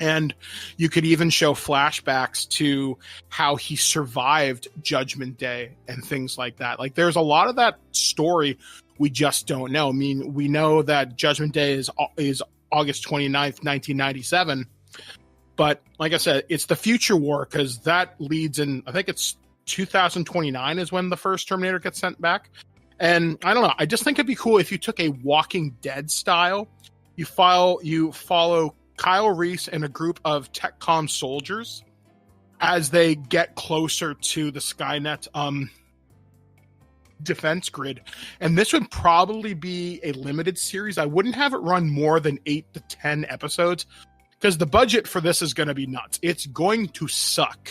And you could even show flashbacks to how he survived Judgment Day and things like that. Like, there's a lot of that story we just don't know. I mean, we know that Judgment Day is August 29th, 1997. But like I said, it's the future war, because that leads in, I think it's 2029 is when the first Terminator gets sent back. And I don't know, I just think it'd be cool if you took a Walking Dead style, you follow Kyle Reese and a group of TechCom soldiers as they get closer to the Skynet defense grid. And this would probably be a limited series. I wouldn't have it run more than 8 to 10 episodes, because the budget for this is going to be nuts. It's going to suck.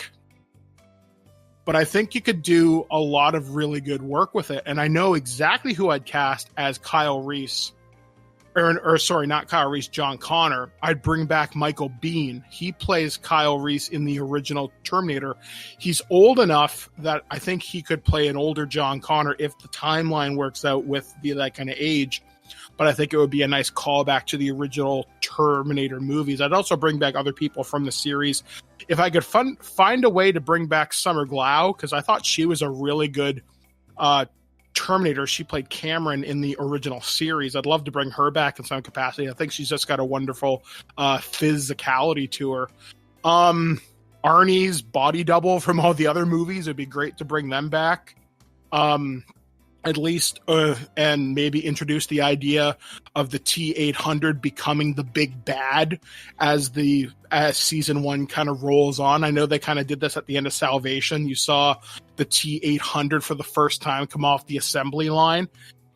But I think you could do a lot of really good work with it. And I know exactly who I'd cast as Kyle Reese. Or sorry, not Kyle Reese, John Connor. I'd bring back Michael Biehn. He plays Kyle Reese in the original Terminator. He's old enough that I think he could play an older John Connor if the timeline works out with that kind of age. But I think it would be a nice callback to the original Terminator movies. I'd also bring back other people from the series. If I could find a way to bring back Summer Glau, because I thought she was a really good Terminator. She played Cameron in the original series. I'd love to bring her back in some capacity. I think she's just got a wonderful physicality to her. Arnie's body double from all the other movies, it'd be great to bring them back. At least, and maybe introduce the idea of the T-800 becoming the big bad as season 1 kind of rolls on. I know they kind of did this at the end of Salvation. You saw the T-800 for the first time come off the assembly line,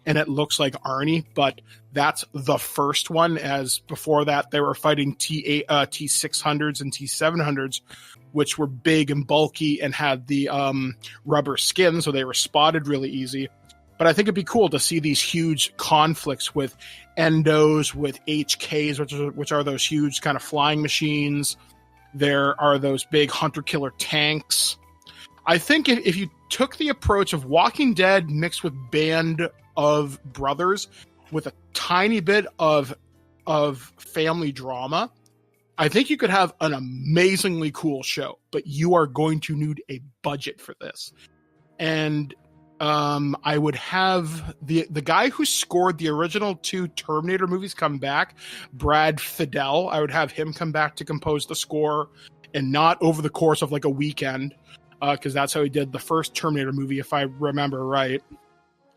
and it looks like Arnie, but that's the first one, as before that they were fighting T-600s and T-700s, which were big and bulky and had the rubber skin, so they were spotted really easy. But I think it'd be cool to see these huge conflicts with endos, with HKs, which are those huge kind of flying machines. There are those big hunter-killer tanks. I think if you took the approach of Walking Dead mixed with Band of Brothers with a tiny bit of family drama, I think you could have an amazingly cool show. But you are going to need a budget for this. And I would have the guy who scored the original 2 Terminator movies come back, Brad Fiedel. I would have him come back to compose the score, and not over the course of like a weekend, because that's how he did the first Terminator movie, if I remember right.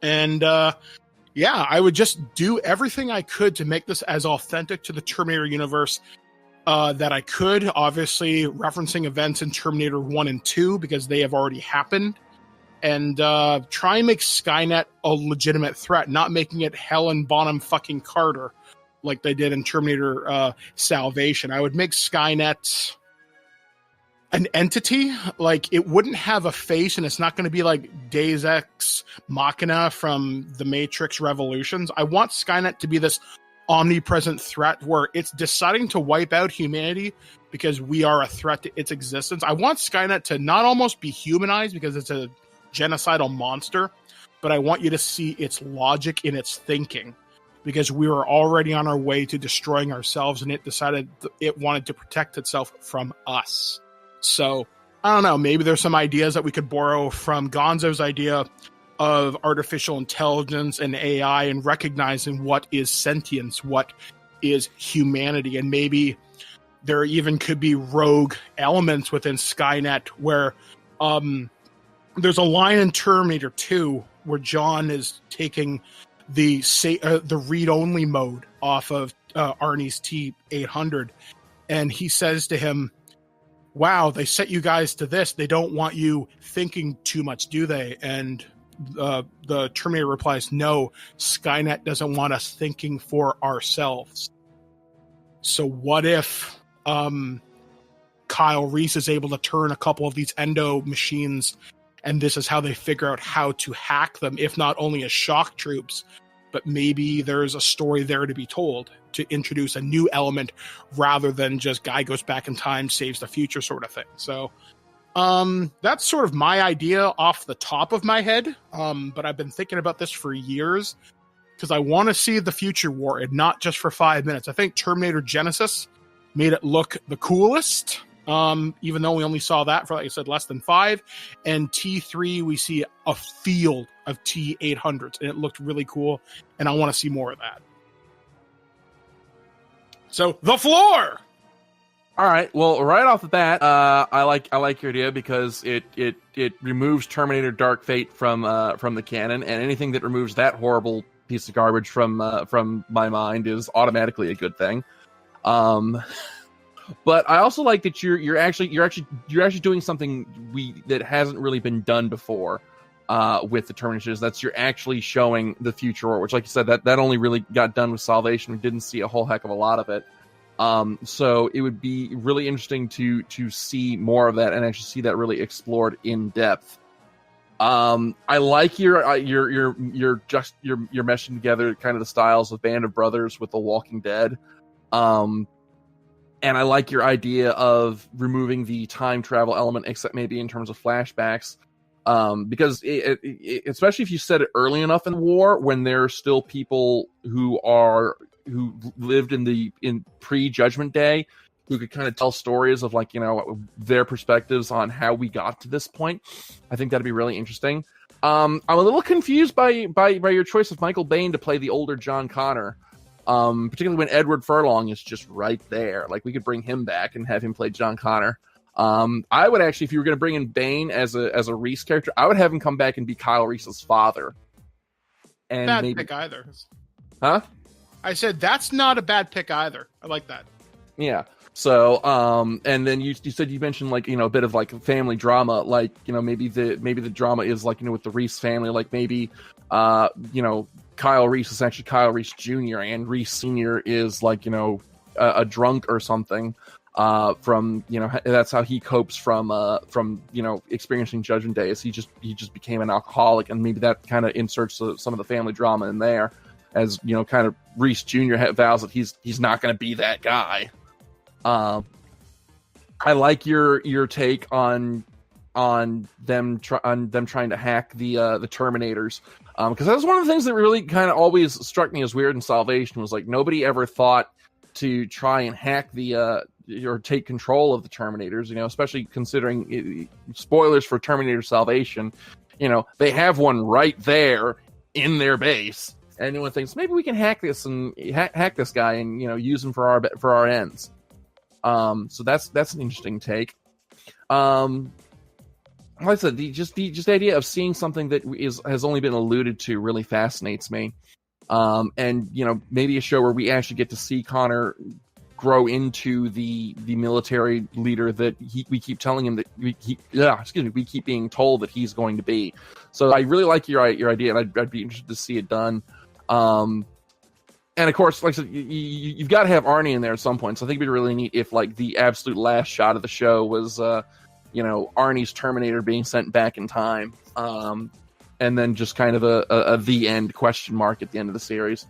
And I would just do everything I could to make this as authentic to the Terminator universe that I could. Obviously, referencing events in Terminator 1 and 2 because they have already happened. And try and make Skynet a legitimate threat, not making it Helen Bonham fucking Carter like they did in Terminator Salvation. I would make Skynet an entity. Like, it wouldn't have a face, and it's not going to be like Deus Ex Machina from The Matrix Revolutions. I want Skynet to be this omnipresent threat where it's deciding to wipe out humanity because we are a threat to its existence. I want Skynet to not almost be humanized because it's a genocidal monster, but I want you to see its logic in its thinking, because we were already on our way to destroying ourselves, and it decided it wanted to protect itself from us. So I don't know, maybe there's some ideas that we could borrow from Gonzo's idea of artificial intelligence and AI and recognizing what is sentience, what is humanity, and maybe there even could be rogue elements within Skynet where there's a line in Terminator 2 where John is taking the read-only mode off of Arnie's T-800, and he says to him, wow, they set you guys to this. They don't want you thinking too much, do they? And the Terminator replies, "No, Skynet doesn't want us thinking for ourselves." So what if Kyle Reese is able to turn a couple of these endo machines, and this is how they figure out how to hack them, if not only as shock troops, but maybe there's a story there to be told to introduce a new element rather than just guy goes back in time, saves the future sort of thing. So that's sort of my idea off the top of my head. But I've been thinking about this for years because I want to see the future war, and not just for 5 minutes. I think Terminator Genesis made it look the coolest, even though we only saw that for, like I said, less than 5. And T3, we see a field of T800s, and it looked really cool, and I want to see more of that. So, the floor! All right. Well, right off the bat, I like your idea because it removes Terminator Dark Fate from the canon, and anything that removes that horrible piece of garbage from my mind is automatically a good thing. But I also like that you're actually doing something that hasn't really been done before with the Terminators. That's you're actually showing the future war, which, like you said, that only really got done with Salvation. We didn't see a whole heck of a lot of it. So it would be really interesting to see more of that and actually see that really explored in depth. I like your meshing together kind of the styles of Band of Brothers with The Walking Dead. And I like your idea of removing the time travel element, except maybe in terms of flashbacks. Because especially if you set it early enough in the war, when there are still people who lived in pre-Judgment Day, who could kind of tell stories of, like, you know, their perspectives on how we got to this point. I think that'd be really interesting. I'm a little confused by your choice of Michael Biehn to play the older John Connor. Particularly when Edward Furlong is just right there. Like, we could bring him back and have him play John Connor. I would actually, if you were going to bring in Bane as a Reese character, I would have him come back and be Kyle Reese's father. And bad maybe... pick either. Huh? I said that's not a bad pick either. I like that. Yeah. So, and then you said, you mentioned, like, you know, a bit of like family drama, like, you know, maybe the drama is like, you know, with the Reese family, like maybe, you know, Kyle Reese is actually Kyle Reese Jr. and Reese Sr. is, like, you know, a drunk or something. From, you know, that's how he copes from you know, experiencing Judgment Day. Is he just became an alcoholic, and maybe that kind of inserts some of the family drama in there, as, you know, kind of Reese Jr. vows that he's not going to be that guy. I like your take on them trying to hack the Terminators, because that was one of the things that really kind of always struck me as weird in Salvation, was like nobody ever thought to try and hack or take control of the Terminators, you know, especially considering spoilers for Terminator Salvation, you know, they have one right there in their base. And anyone thinks maybe we can hack this and hack this guy and, you know, use him for our ends. So that's an interesting take. Like I said, the idea of seeing something that has only been alluded to really fascinates me. And, you know, maybe a show where we actually get to see Connor grow into the military leader that we keep telling him that we keep being told that he's going to be. So I really like your idea, and I'd be interested to see it done. And of course, like I said, you've got to have Arnie in there at some point. So I think it'd be really neat if, like, the absolute last shot of the show was, you know, Arnie's Terminator being sent back in time, and then just kind of a the end question mark at the end of the series.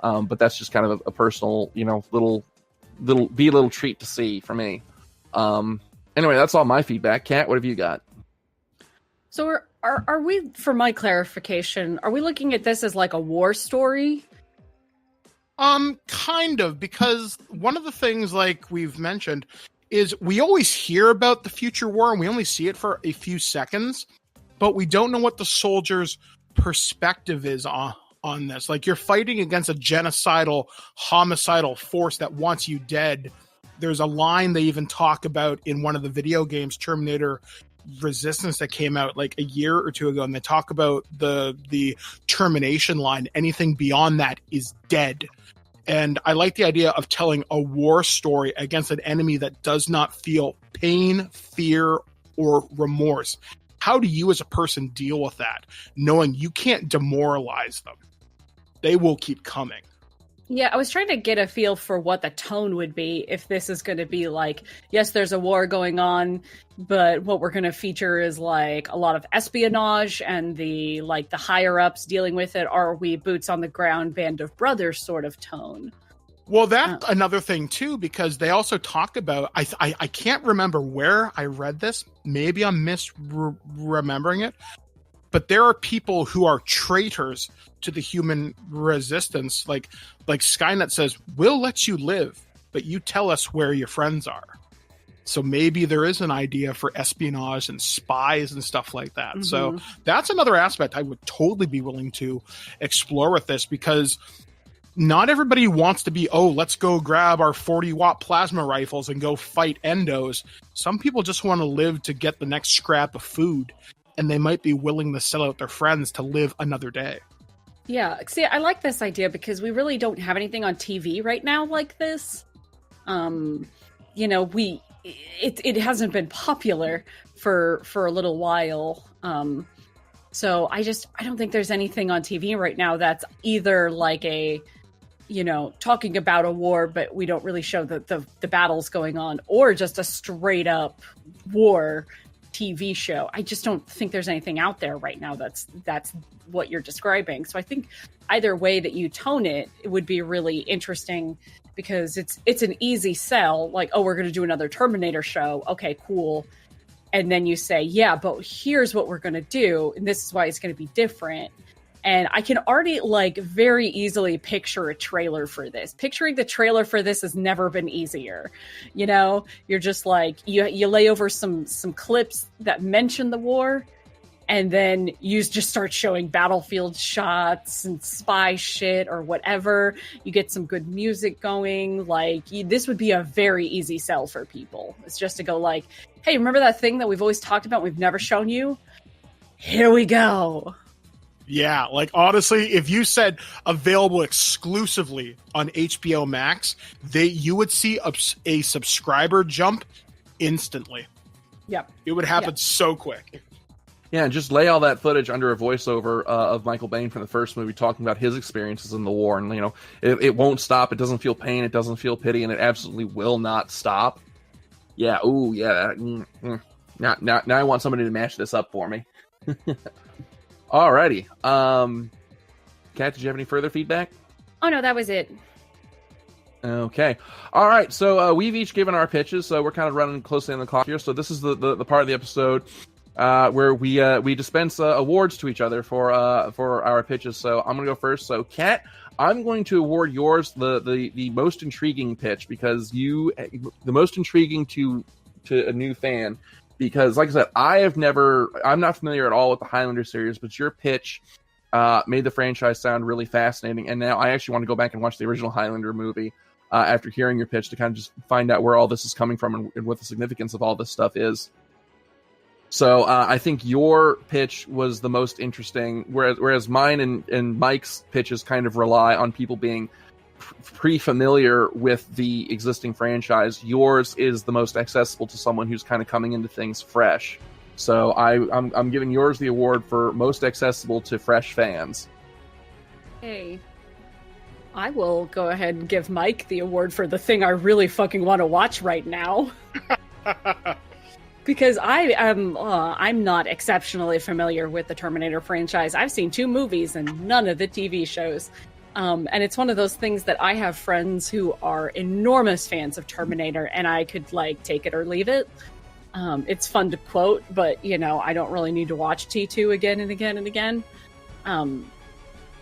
But that's just kind of a personal, you know, little treat to see for me. Anyway, that's all my feedback. Kat, what have you got? So are we, for my clarification, are we looking at this as like a war story? Kind of, because one of the things, like we've mentioned, is we always hear about the future war and we only see it for a few seconds, but we don't know what the soldiers' perspective is on this. Like, you're fighting against a genocidal, homicidal force that wants you dead. There's a line they even talk about in one of the video games, Terminator Resistance, that came out like a year or two ago, and they talk about the termination line. Anything beyond that is dead. And I like the idea of telling a war story against an enemy that does not feel pain, fear, or remorse. how do you as a person deal with that, knowing you can't demoralize them? They will keep coming. Yeah, I was trying to get a feel for what the tone would be if this is going to be like, yes, there's a war going on, but what we're going to feature is like a lot of espionage and the higher ups dealing with it. Are we boots on the ground, band of brothers sort of tone? Well, that's another thing too, because they also talk about, I can't remember where I read this. Maybe I'm misremembering it. But there are people who are traitors to the human resistance. Like Skynet says, we'll let you live, but you tell us where your friends are. So maybe there is an idea for espionage and spies and stuff like that. Mm-hmm. So that's another aspect I would totally be willing to explore with this, because not everybody wants to be, let's go grab our 40-watt plasma rifles and go fight endos. Some people just want to live to get the next scrap of food, and they might be willing to sell out their friends to live another day. Yeah, see, I like this idea because we really don't have anything on TV right now like this. It hasn't been popular for a little while. So I don't think there's anything on TV right now that's either like a, talking about a war, but we don't really show the battles going on, or just a straight up war TV show. I just don't think there's anything out there right now that's what you're describing. So I think either way that you tone it would be really interesting, because it's an easy sell. Like, we're going to do another Terminator show. Okay, cool. And then you say, yeah, but here's what we're going to do, and this is why it's going to be different. And I can already very easily picture a trailer for this. Picturing the trailer for this has never been easier. You're just you lay over some clips that mention the war, and then you just start showing battlefield shots and spy shit or whatever. You get some good music going. This would be a very easy sell for people. It's just to go hey, remember that thing that we've always talked about, we've never shown you? Here we go. Yeah, honestly, if you said available exclusively on HBO Max, you would see a subscriber jump instantly. Yep. It would happen so quick. Yeah, and just lay all that footage under a voiceover of Michael Biehn from the first movie, talking about his experiences in the war. And, it won't stop. It doesn't feel pain. It doesn't feel pity. And it absolutely will not stop. Yeah, ooh, yeah. Now I want somebody to mash this up for me. Alrighty. Kat, did you have any further feedback? Oh, no, that was it. Okay. All right. So we've each given our pitches. So we're kind of running closely on the clock here. So this is the part of the episode where we dispense awards to each other for our pitches. So I'm going to go first. So Kat, I'm going to award yours the most intriguing pitch, because the most intriguing to a new fan. Because, like I said, I'm not familiar at all with the Highlander series, but your pitch made the franchise sound really fascinating. And now I actually want to go back and watch the original Highlander movie after hearing your pitch, to kind of just find out where all this is coming from and what the significance of all this stuff is. So I think your pitch was the most interesting, whereas mine and Mike's pitches kind of rely on people being pre-familiar with the existing franchise. Yours is the most accessible to someone who's kind of coming into things fresh. So I'm giving yours the award for most accessible to fresh fans. Hey, I will go ahead and give Mike the award for the thing I really fucking want to watch right now. Because I'm not exceptionally familiar with the Terminator franchise. I've seen 2 movies and none of the TV shows. And it's one of those things that I have friends who are enormous fans of Terminator, and I could take it or leave it. It's fun to quote, but I don't really need to watch T2 again and again and again.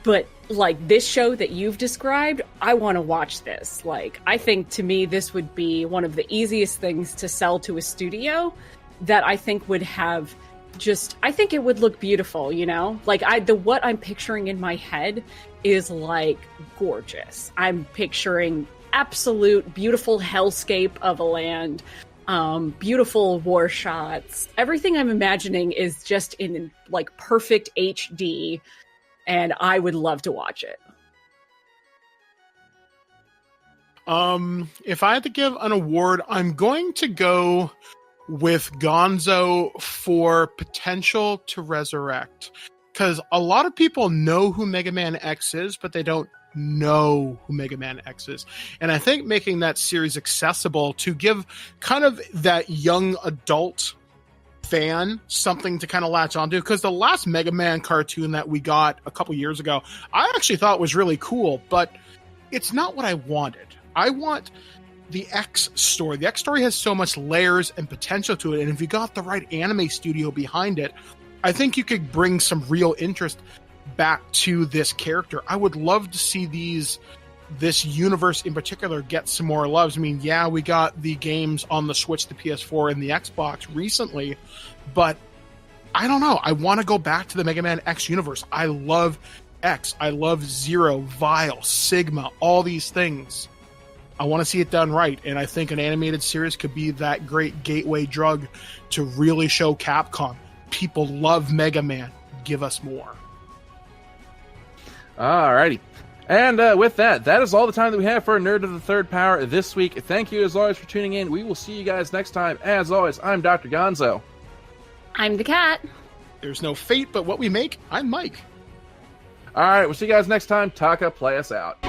But this show that you've described, I want to watch this. I think to me, this would be one of the easiest things to sell to a studio that I think would have I think it would look beautiful, what I'm picturing in my head is gorgeous. I'm picturing absolute beautiful hellscape of a land, beautiful war shots. Everything I'm imagining is just in perfect HD, and I would love to watch it. If I had to give an award, I'm going to go with Gonzo for potential to resurrect. Because a lot of people know who Mega Man X is, but they don't know who Mega Man X is. And I think making that series accessible to give kind of that young adult fan something to kind of latch onto, because the last Mega Man cartoon that we got a couple years ago, I actually thought was really cool, but it's not what I wanted. I want the X story. The X story has so much layers and potential to it, and if you got the right anime studio behind it, I think you could bring some real interest back to this character. I would love to see this universe in particular get some more loves. I mean, yeah, we got the games on the Switch, the PS4, and the Xbox recently, but I don't know. I want to go back to the Mega Man X universe. I love X. I love Zero, Vile, Sigma, all these things. I want to see it done right, and I think an animated series could be that great gateway drug to really show Capcom. People love Mega Man. Give us more. Alrighty. And with that is all the time that we have for Nerd of the Third Power this week. Thank you as always for tuning in. We will see you guys next time. As always, I'm Dr. Gonzo. I'm the cat. There's no fate but what we make. I'm Mike. Alright, we'll see you guys next time. Taka, play us out.